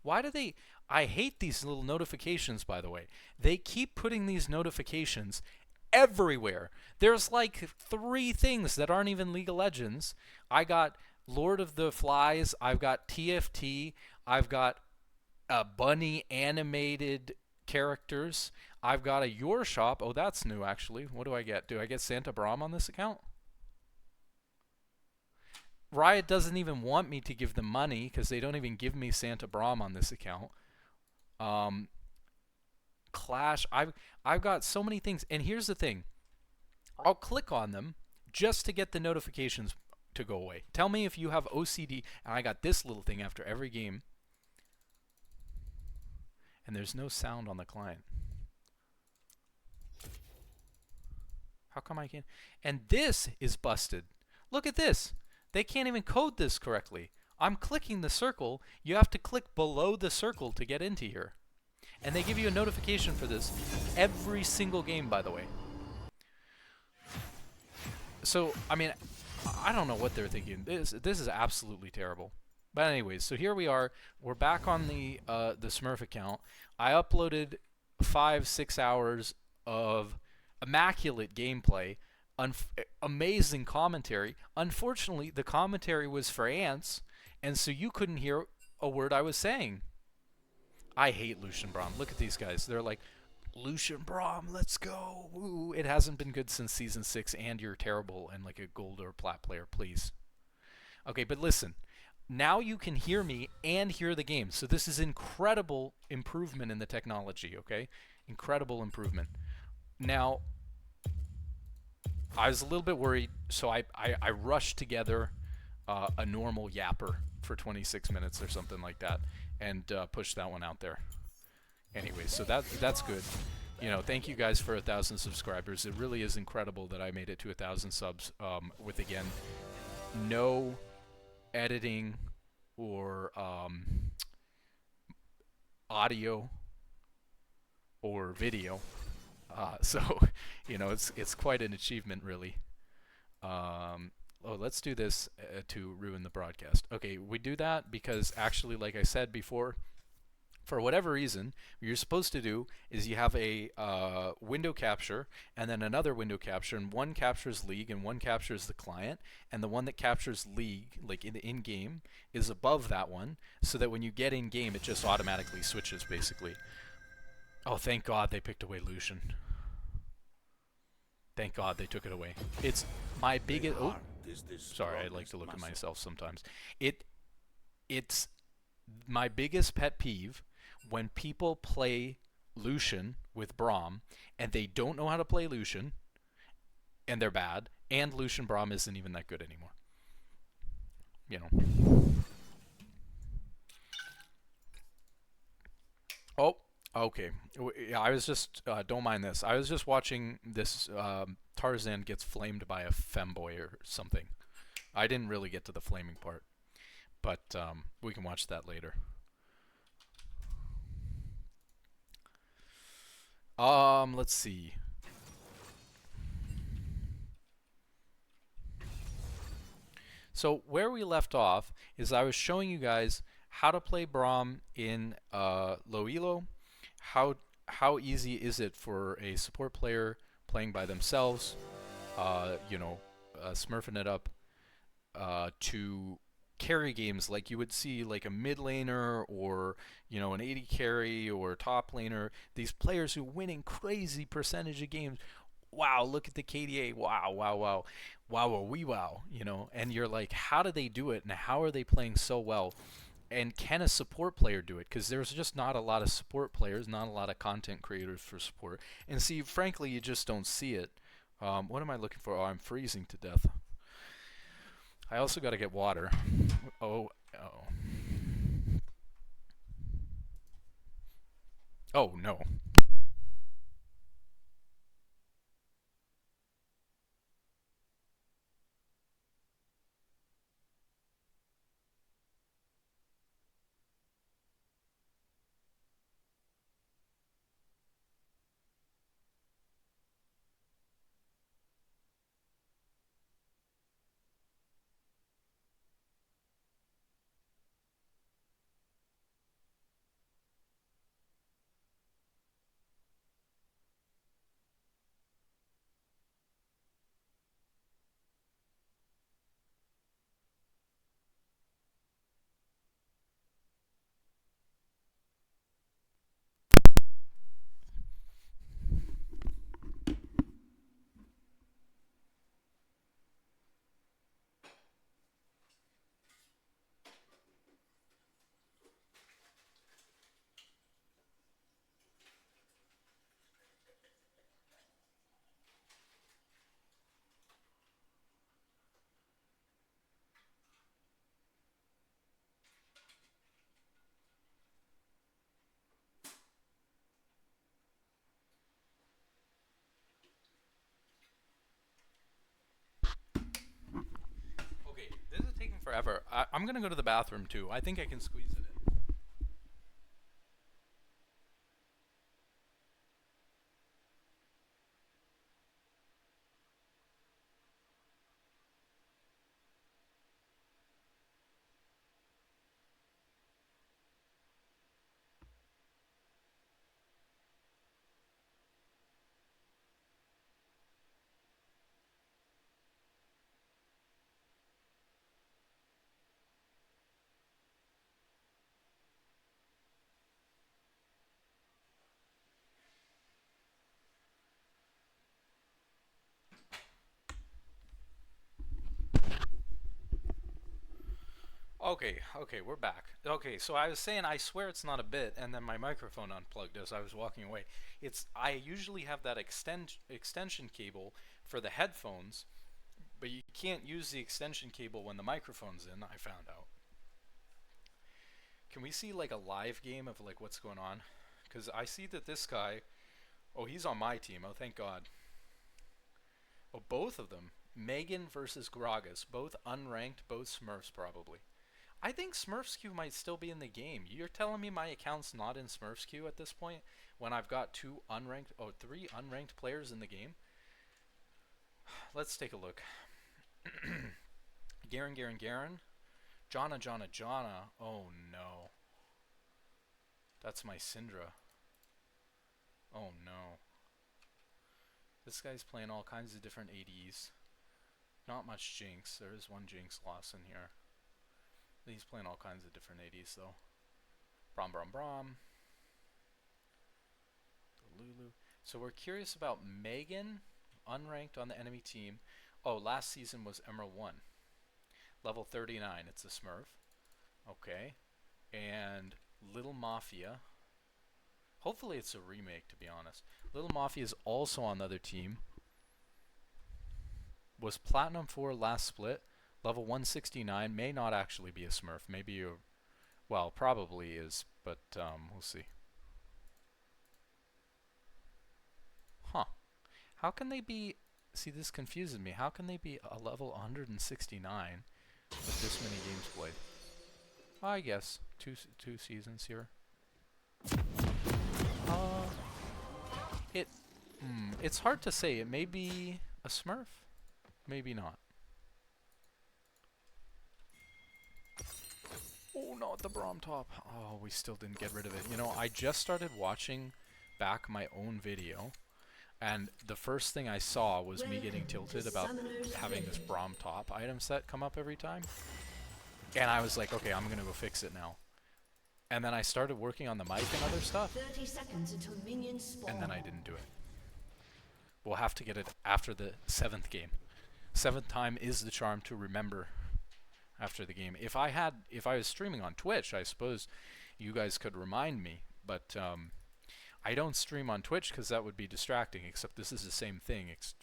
Why do they... I hate these little notifications, by the way. They keep putting these notifications everywhere. There's like 3 things that aren't even League of Legends. I got Lord of the Flies. I've got TFT. I've got bunny animated characters. I've got a Your Shop. Oh, that's new, actually. What do I get? Do I get Santa Braum on this account? Riot doesn't even want me to give them money because they don't even give me Santa Braum on this account. Clash. I've got so many things, and here's the thing. I'll click on them just to get the notifications to go away. Tell me if you have OCD, and I got this little thing after every game, and there's no sound on the client. How come I can't? And this is busted. Look at this. They can't even code this correctly. I'm clicking the circle. You have to click below the circle to get into here. And they give you a notification for this every single game, by the way. So, I mean, I don't know what they're thinking. This is absolutely terrible. But anyways, so here we are. We're back on the Smurf account. I uploaded 5-6 hours of immaculate gameplay, amazing commentary. Unfortunately, the commentary was for ants, and so you couldn't hear a word I was saying. I hate Lucian Braum. Look at these guys. They're like, Lucian Braum, let's go. Ooh, it hasn't been good since Season 6, and you're terrible and like a gold or plat player, please. Okay, but listen. Now you can hear me and hear the game. So this is incredible improvement in the technology, okay? Incredible improvement. Now, I was a little bit worried, so I rushed together a normal yapper for 26 minutes or something like that, and pushed that one out there. Anyway, so that's good. You know, thank you guys for 1,000 subscribers. It really is incredible that I made it to 1,000 subs with, again, no editing or audio or video. So, you know, it's quite an achievement, really. Oh, let's do this to ruin the broadcast. Okay, we do that because actually, like I said before, for whatever reason, what you're supposed to do is you have a window capture and then another window capture, and one captures League and one captures the client, and the one that captures League, like in-game, is above that one, so that when you get in-game, it just automatically switches, basically. Oh, thank God they picked away Lucian. Thank God they took it away. It's my biggest... Oh, sorry, I like to look at myself sometimes. It's my biggest pet peeve when people play Lucian with Braum and they don't know how to play Lucian and they're bad, and Lucian Braum isn't even that good anymore. You know. Oh, okay. Yeah, I was just, don't mind this. I was just watching this Tarzan gets flamed by a femboy or something. I didn't really get to the flaming part, but we can watch that later. Let's see. So where we left off is I was showing you guys how to play Braum in low elo. How easy is it for a support player playing by themselves, you know, smurfing it up, to carry games like you would see like a mid laner or, you know, an 80 carry or top laner. These players who win in crazy percentage of games. Wow, look at the KDA. Wow, wow, wow. Wow, wee wow, you know. And you're like, how do they do it, and how are they playing so well? And can a support player do it? Because there's just not a lot of support players, not a lot of content creators for support. And see, frankly, you just don't see it. What am I looking for? Oh, I'm freezing to death. I also got to get water. Oh. Oh, no. forever. I'm gonna go to the bathroom too. I think I can squeeze it in. Okay, we're back. Okay, so I was saying I swear it's not a bit, and then my microphone unplugged as I was walking away. I usually have that extension cable for the headphones, but you can't use the extension cable when the microphone's in, I found out. Can we see like a live game of like what's going on? Because I see that this guy, oh, he's on my team. Oh, thank God. Oh, both of them. Megan versus Gragas, both unranked, both Smurfs probably. I think Smurfs Q might still be in the game. You're telling me my account's not in Smurfs Q at this point when I've got three unranked players in the game? Let's take a look. Garen. Jana. Oh no. That's my Syndra. Oh no. This guy's playing all kinds of different ADs. Not much Jinx. There is one Jinx loss in here. He's playing all kinds of different ADs though. Braum. Lulu. So we're curious about Megan, unranked on the enemy team. Oh, last season was Emerald 1. Level 39, it's a Smurf. Okay. And Little Mafia. Hopefully it's a remake, to be honest. Little Mafia is also on the other team. Was Platinum 4 last split. Level 169, may not actually be a Smurf. Maybe you, well, probably is, but we'll see. Huh. How can they be, see this confuses me, how can they be a level 169 with this many games played? I guess, two seasons here. It's hard to say, it may be a Smurf, maybe not. Oh, not the Braum top. Oh, we still didn't get rid of it. You know, I just started watching back my own video, and the first thing I saw was me getting tilted about having this Braum top item set come up every time. And I was like, okay, I'm gonna go fix it now. And then I started working on the mic and other stuff. 30 seconds until minions spawn. And then I didn't do it. We'll have to get it after the 7th game. 7th time is the charm to remember after the game. If I was streaming on Twitch, I suppose you guys could remind me, but I don't stream on Twitch because that would be distracting, except this is the same thing, it's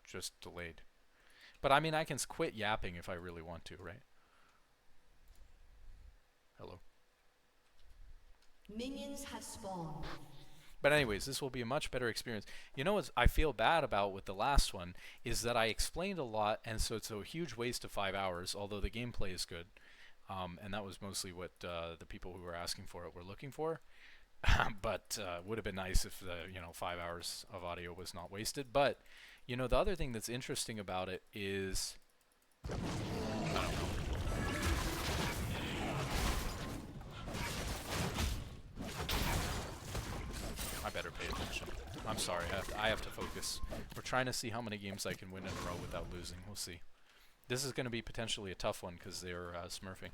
just delayed. But I mean, I can quit yapping if I really want to, right? Hello. Minions have spawned. But anyways, this will be a much better experience. You know what I feel bad about with the last one is that I explained a lot, and so it's a huge waste of 5 hours, although the gameplay is good. And that was mostly what the people who were asking for it were looking for. But would have been nice if the 5 hours of audio was not wasted. But you know, the other thing that's interesting about it is, I don't know. I better pay attention. I'm sorry, I have to focus. We're trying to see how many games I can win in a row without losing. We'll see. This is going to be potentially a tough one because they're smurfing.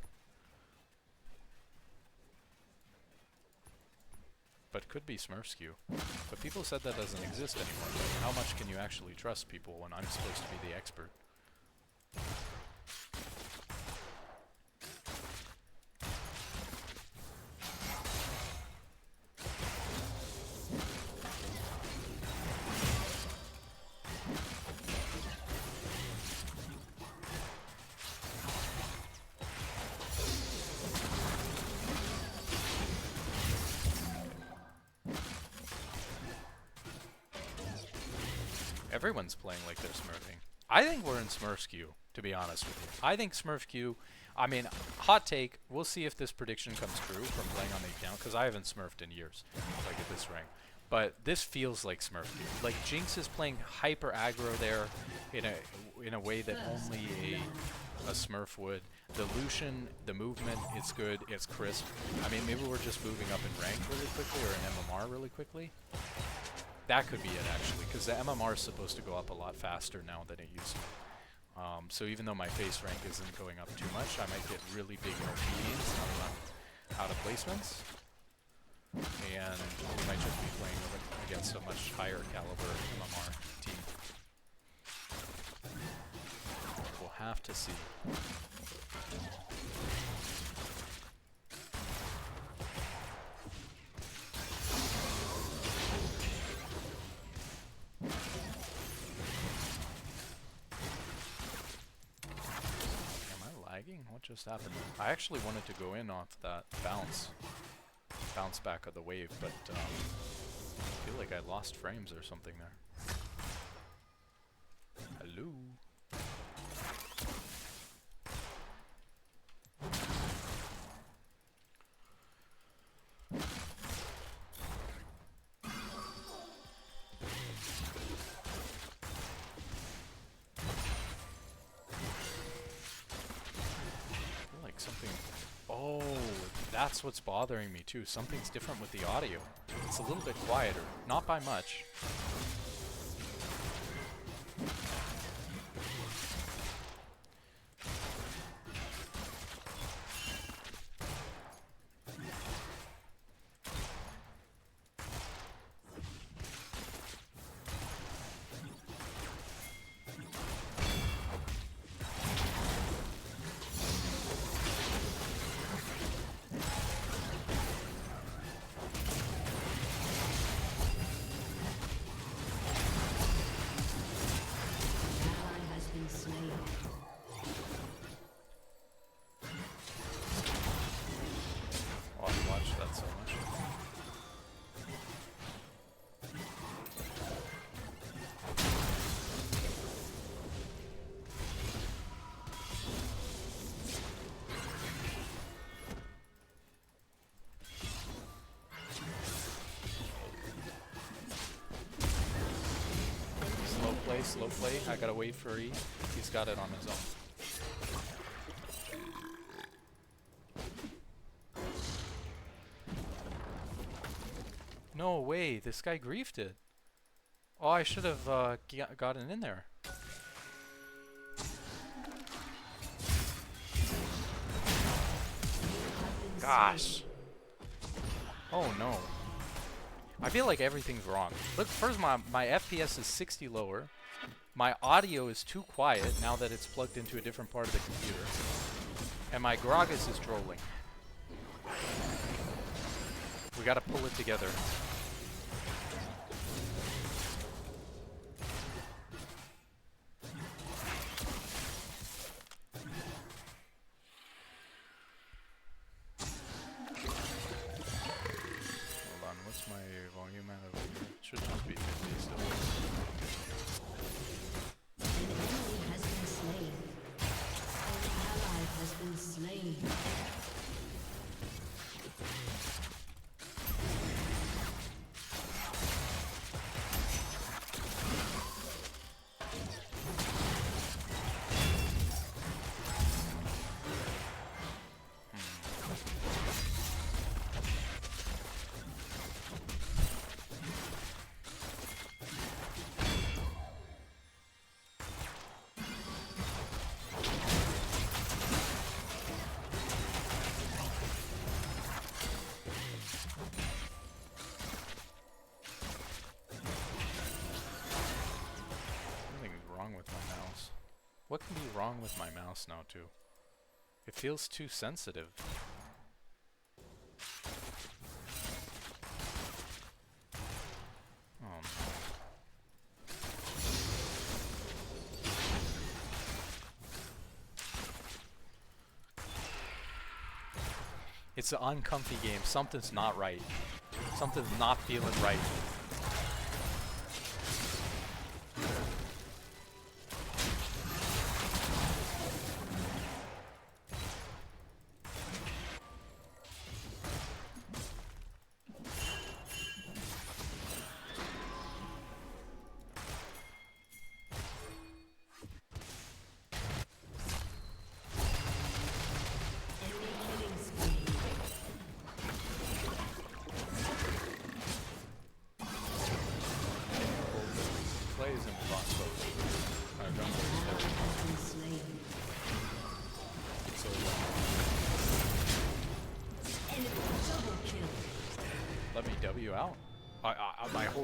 But could be Smurf skew. But people said that doesn't exist anymore. Like, how much can you actually trust people when I'm supposed to be the expert? Everyone's playing like they're smurfing. I think we're in Smurf skew, to be honest with you. I think Smurf Q, I mean, hot take, we'll see if this prediction comes true from playing on the account, because I haven't smurfed in years, like at this rank. But this feels like Smurf, dude. Like, Jinx is playing hyper aggro there in a way that only a Smurf would. The Lucian, the movement, it's good, it's crisp. I mean, maybe we're just moving up in rank really quickly, or in MMR really quickly. That could be it, actually, because the MMR is supposed to go up a lot faster now than it used to. So even though my face rank isn't going up too much, I might get really big LPs now that I'm out of placements. And we might just be playing against a much higher caliber MMR team. We'll have to see. What just happened? I actually wanted to go in off that bounce back of the wave, but I feel like I lost frames or something there. Hello? That's what's bothering me too. Something's different with the audio. It's a little bit quieter, not by much. Slow play. I gotta wait for E. He's got it on his own. No way, this guy griefed it. Oh, I should have gotten in there. Gosh. Oh no. I feel like everything's wrong. Look, first my FPS is 60 lower. My audio is too quiet now that it's plugged into a different part of the computer. And my Gragas is trolling. We gotta pull it together. Hold on, what's my volume at over here? It should just be 50 still. Slain. What can be wrong with my mouse now, too? It feels too sensitive. Oh no. It's an uncomfy game. Something's not right. Something's not feeling right.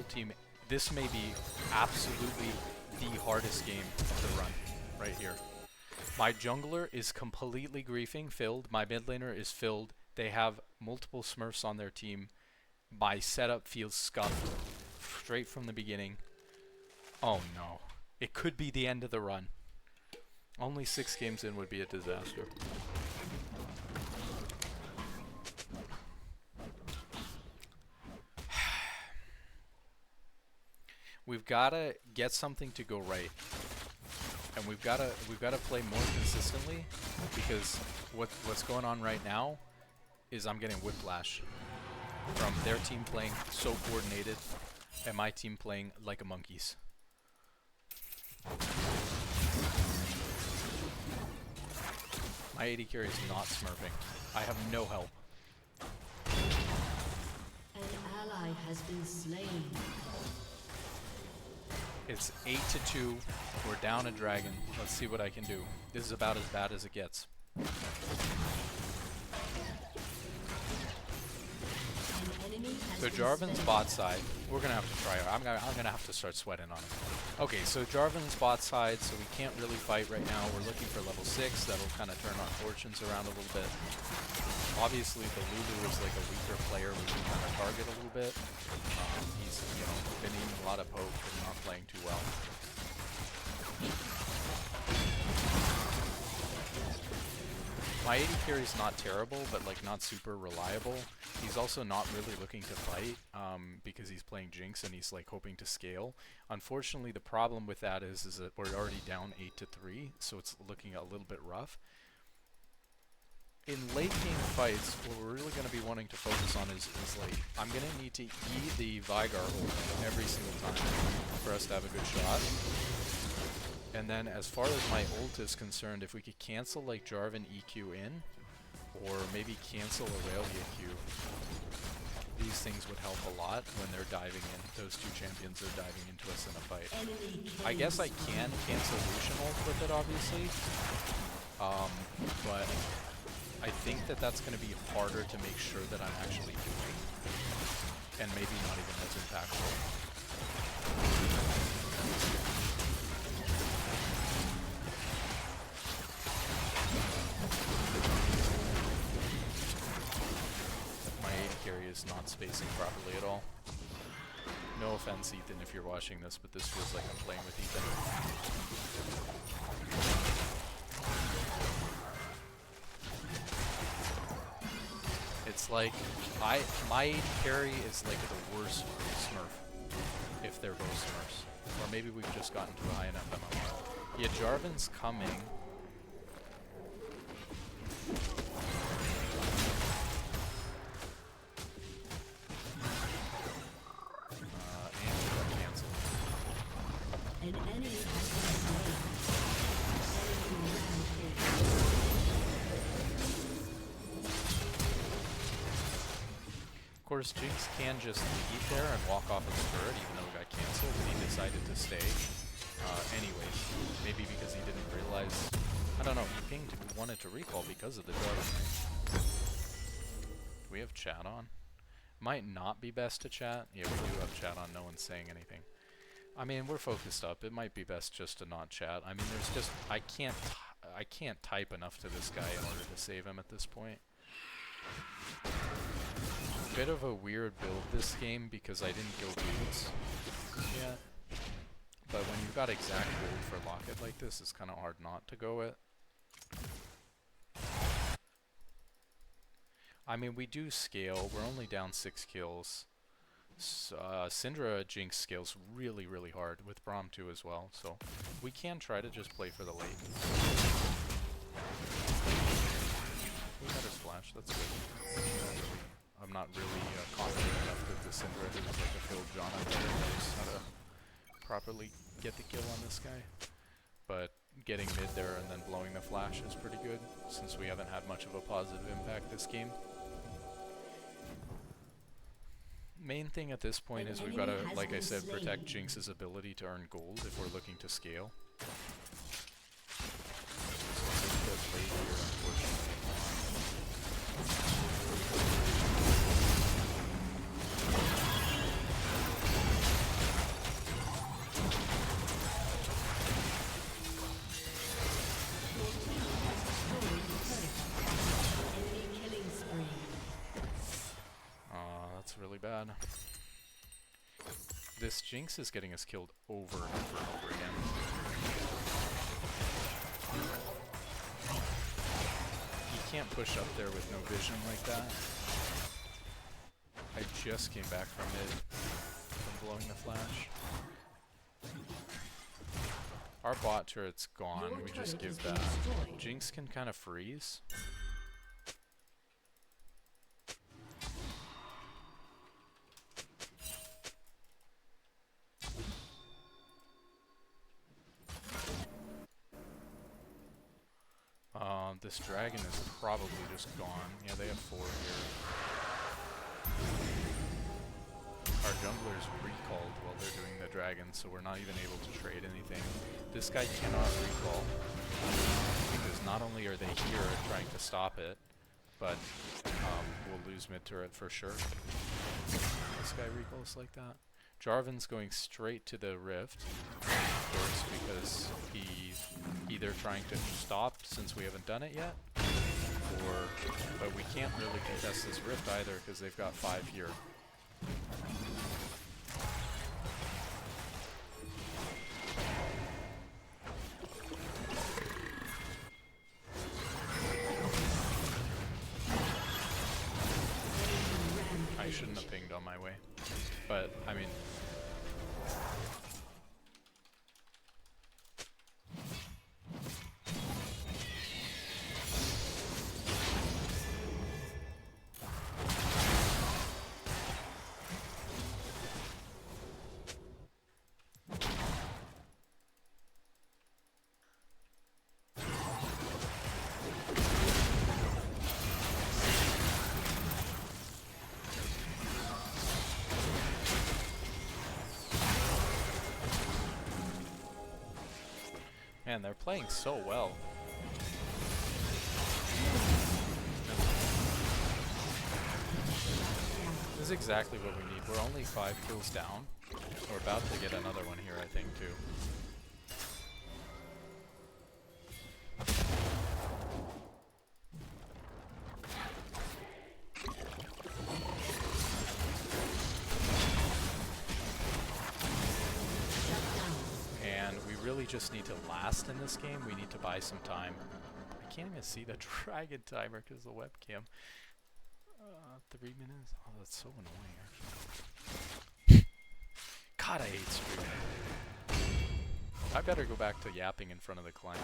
whole team, this may be absolutely the hardest game of the run right here. My jungler is completely griefing, filled. My mid laner is filled. They have multiple smurfs on their team. My setup feels scuffed straight from the beginning. Oh no. It could be the end of the run. Only 6 games in would be a disaster. We've gotta get something to go right, and we've gotta play more consistently, because what's going on right now is I'm getting whiplash from their team playing so coordinated and my team playing like a monkeys. My AD carry is not smurfing. I have no help. An ally has been slain. It's 8-2. We're down a dragon. Let's see what I can do. This is about as bad as it gets. So Jarvan's bot side, we're gonna have to try. I'm gonna have to start sweating on him. Okay, so Jarvan's bot side, so we can't really fight right now. We're looking for level 6. That'll kind of turn our fortunes around a little bit. Obviously, the Lulu is like a weaker player. We can kind of target a little bit. He's, you know, been eating a lot of poke and not playing too well. My AD carry is not terrible, but like not super reliable. He's also not really looking to fight because he's playing Jinx and he's like hoping to scale. Unfortunately, the problem with that is that we're already down 8-3, so it's looking a little bit rough. In late game fights, what we're really going to be wanting to focus on is like, I'm going to need to E the Vigar ult every single time for us to have a good shot. And then as far as my ult is concerned, if we could cancel like Jarvan EQ in, or maybe cancel Aurelia Q, these things would help a lot when they're diving in. Those two champions are diving into us in a fight. I guess I can cancel Lucian ult with it, obviously, but I think that that's going to be harder to make sure that I'm actually doing, and maybe not even as impactful. My AD carry is not spacing properly at all. No offense, Ethan, if you're watching this, but this feels like I'm playing with Ethan. It's like, my AD carry is like the worst smurf, if they're both smurfs. Or maybe we've just gotten to a high enough MMR. Yeah, Jarvan's coming. And we got cancelled. An enemy has been slain. Enemy rampage. Of course, Jinx can just leave there and walk off of the turret, even though it got cancelled, but he decided to stay. Anyways, maybe because he didn't realize, I don't know, he pinged, wanted to recall because of the Jarvan. Do we have chat on? Might not be best to chat. Yeah, we do have chat on, no one's saying anything. I mean, we're focused up. It might be best just to not chat. I mean, there's just, I can't type enough to this guy in order to save him at this point. Bit of a weird build this game because I didn't go boots yet. But when you've got exact gold for Locket like this, it's kind of hard not to go it. I mean, we do scale. We're only down 6 kills. Syndra Jinx scales really, really hard, with Braum too as well. So we can try to just play for the late. We got his flash, that's good. I'm not really confident enough that the Syndra is like a Phil John out there knows how to properly get the kill on this guy. But getting mid there and then blowing the flash is pretty good, since we haven't had much of a positive impact this game. Main thing at this point is we've got to, like I said, protect Jinx's ability to earn gold if we're looking to scale. So it's a bit late here, unfortunately. bad. This Jinx is getting us killed over and over and over again. You can't push up there with no vision like that. I just came back from mid from blowing the flash. Our bot turret's gone, we just give that. Jinx can kind of freeze. This dragon is probably just gone. Yeah, they have 4 here. Our jungler's recalled while they're doing the dragon, so we're not even able to trade anything. This guy cannot recall, because not only are they here trying to stop it, but we'll lose mid turret for sure. This guy recalls like that. Jarvan's going straight to the rift, of course, because he's either trying to stop since we haven't done it yet, but we can't really contest this rift either because they've got 5 here. I shouldn't have pinged on my way, but I mean, man, they're playing so well. This is exactly what we need. We're only 5 kills down. We're about to get another one here, I think, too. Really just need to last in this game. We need to buy some time. I can't even see the dragon timer because of the webcam. 3 minutes? Oh, that's so annoying, actually. God, I hate streaming. I better go back to yapping in front of the client.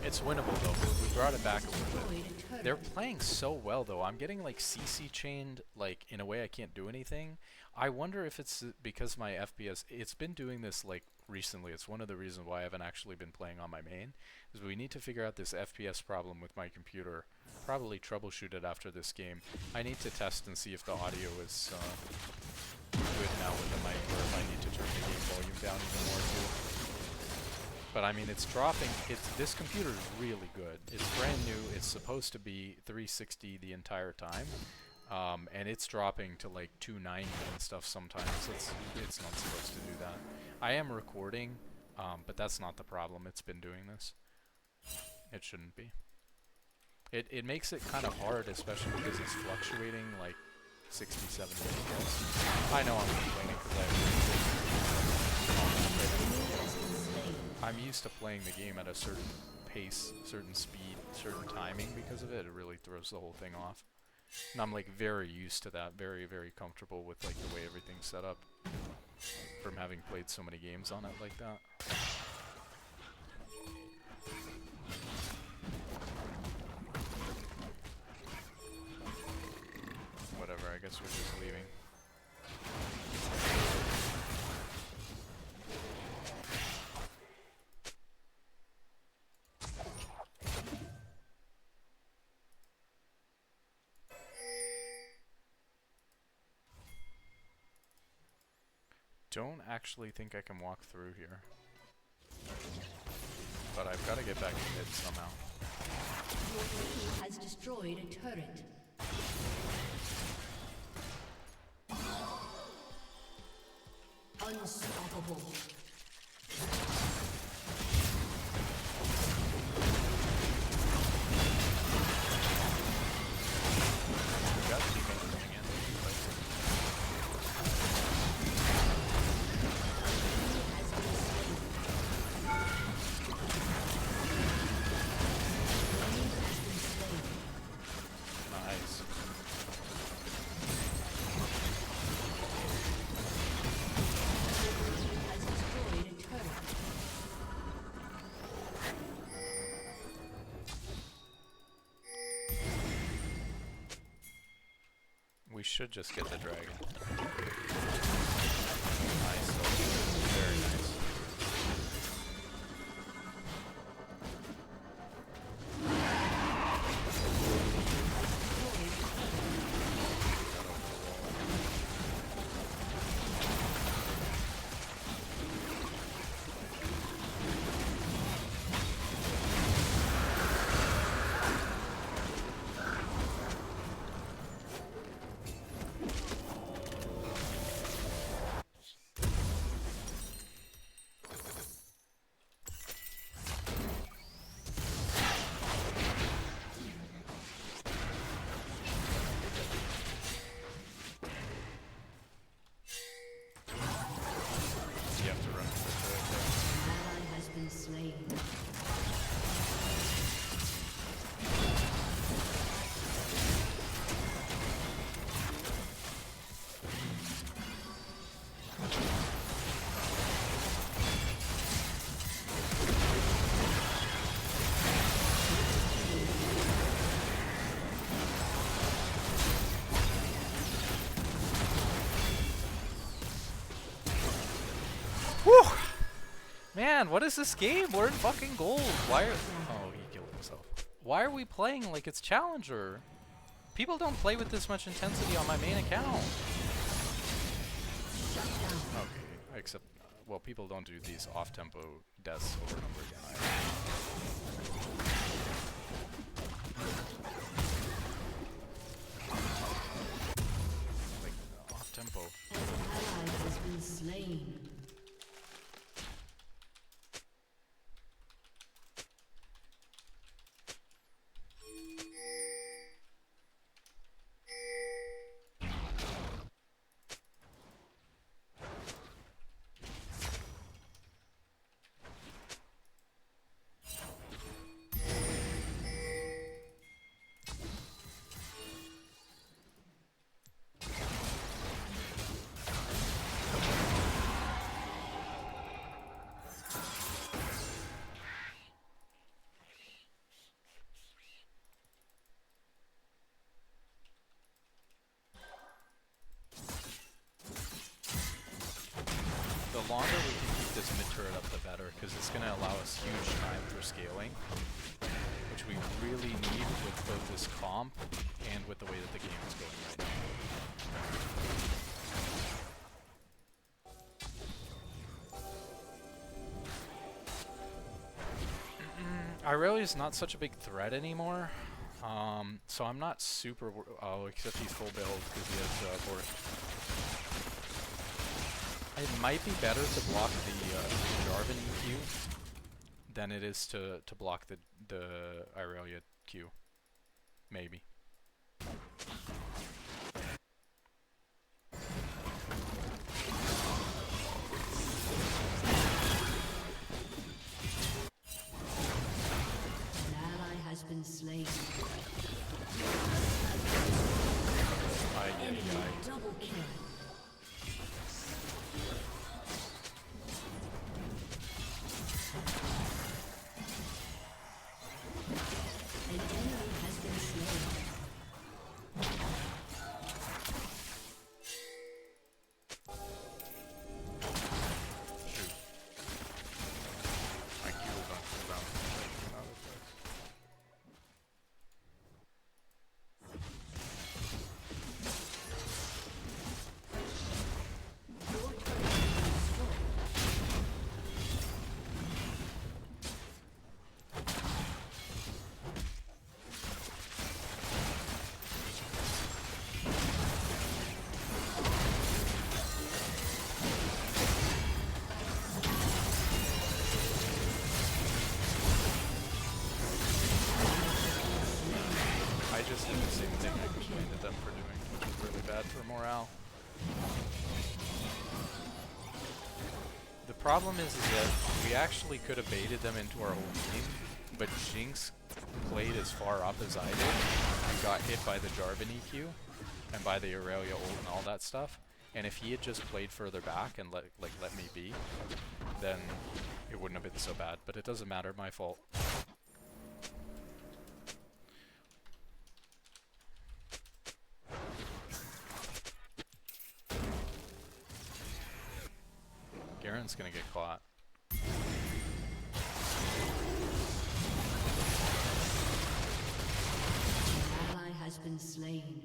It's winnable though. We brought it back a little bit. They're playing so well though. I'm getting like CC chained, like in a way I can't do anything. I wonder if it's because my FPS, it's been doing this like recently. It's one of the reasons why I haven't actually been playing on my main, is we need to figure out this FPS problem with my computer. Probably troubleshoot it after this game. I need to test and see if the audio is good now with the mic, or if I need to turn the game volume down even more too. But I mean, it's dropping. This computer is really good. It's brand new. It's supposed to be 360 the entire time, and it's dropping to like 290 and stuff sometimes. It's not supposed to do that. I am recording, but that's not the problem. It's been doing this. It shouldn't be. It makes it kind of hard, especially because it's fluctuating like 60, 70 FPS. I know I'm complaining because I'm used to playing the game at a certain pace, certain speed, certain timing. Because of it, it really throws the whole thing off. And I'm like very used to that, very, very comfortable with like the way everything's set up from having played so many games on it like that. Whatever, I guess we're just leaving. Don't actually think I can walk through here, but I've got to get back to mid somehow. Your team has destroyed a turret. Unstoppable. should just get the dragon. Nice. Very nice. You have to run to the turret there. Ally has been slain. Whew! Man, what is this game? We're in fucking gold. Why are... Oh, he killed himself. Why are we playing like it's Challenger? People don't play with this much intensity on my main account. Okay, except... well, people don't do these off-tempo deaths over and over again either. Like, off-tempo. An ally has been slain. The longer we can keep this mid turret up, the better, because it's going to allow us huge time for scaling, which we really need with both this comp and with the way that the game is going right now. Irelia's not such a big threat anymore, so I'm not super oh, except he's full build because he has Boris. It might be better to block the Jarvan EQ than it is to block the Irelia Q. Maybe. An ally has been slain. Enemy double kill. An enemy has been slain. Shoot. My Q is on cooldown. I just did the same thing I complained at them for doing, which was really bad for morale. The problem is that we actually could have baited them into our whole team, but Jinx played as far up as I did and got hit by the Jarvan EQ and by the Aurelia ult and all that stuff. And if he had just played further back and let me be, then it wouldn't have been so bad. But it doesn't matter, my fault. Baron's gonna get caught. An ally has been slain.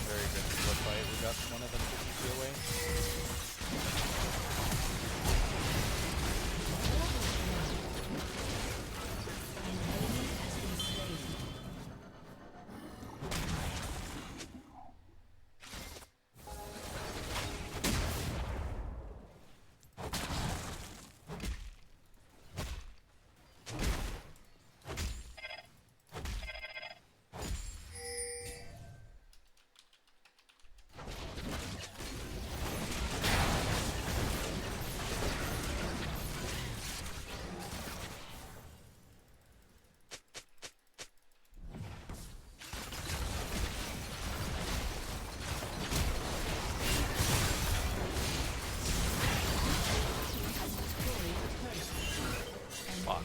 Very good blood fight. We got one of them 50 away. Fuck.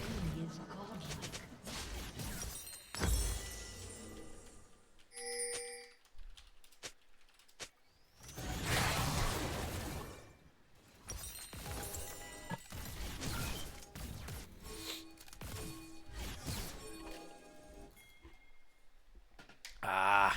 Ah.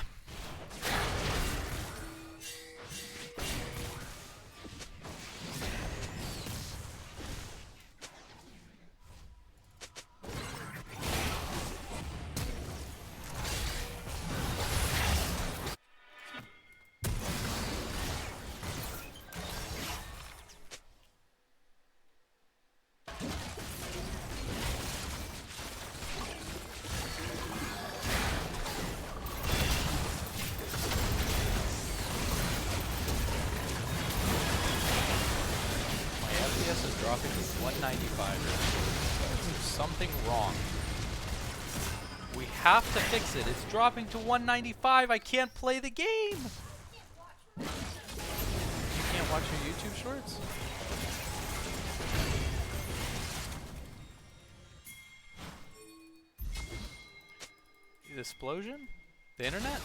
My FPS is dropping to 195. There's something wrong. We have to fix it. It's dropping to 195. I can't play the game. You can't watch your YouTube shorts? The explosion? The internet?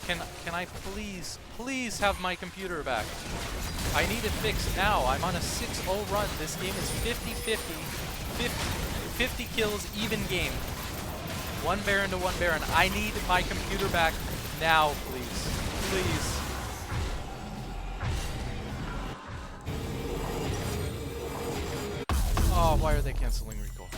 Can I please have my computer back? I need it fixed now. I'm on a 6-0 run. This game is 50-50. 50 kills, even game. One Baron to one Baron. I need my computer back now, please. Please. Oh, why are they canceling recall?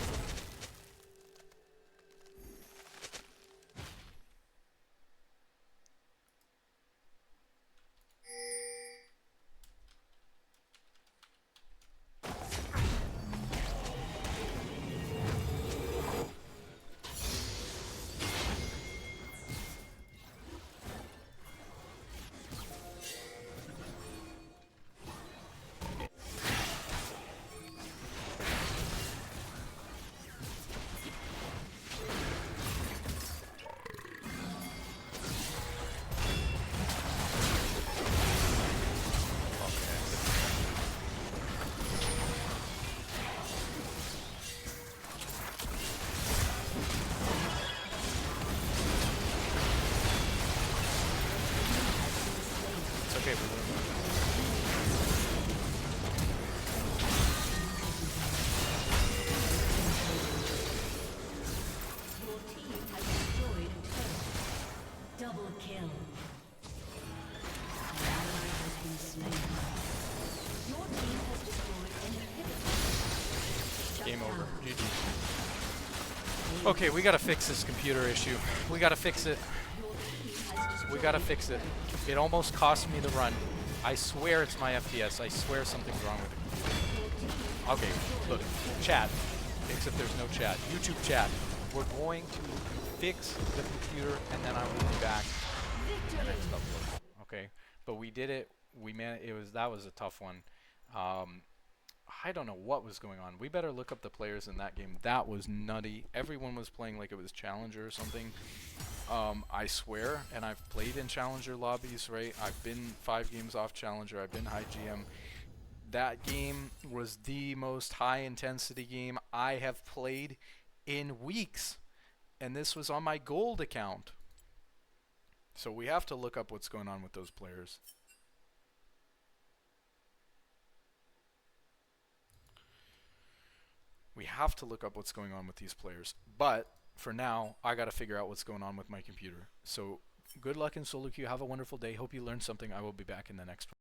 It's okay. We learned. Your team has destroyed a turret. Double kill. An ally has been slain. Your team has destroyed an inhibitor. Shut Game over. down. GG. Okay, we gotta fix this computer issue. We gotta fix it. Your team has destroyed. We gotta fix it. It almost cost me the run. I swear it's my FPS. I swear something's wrong with it. Okay, look, chat. Except there's no chat. YouTube chat. We're going to fix the computer, and then I will be back in the next upload. Okay, but we did it. We that was a tough one. I don't know what was going on. We better look up the players in that game. That was nutty. Everyone was playing like it was Challenger or something. I swear, and I've played in Challenger lobbies, right? I've been 5 games off Challenger. I've been high GM. That game was the most high intensity game I have played in weeks. And this was on my gold account. So we have to look up what's going on with those players. We have to look up what's going on with these players. But for now, I got to figure out what's going on with my computer. So good luck in solo queue. Have a wonderful day. Hope you learned something. I will be back in the next one.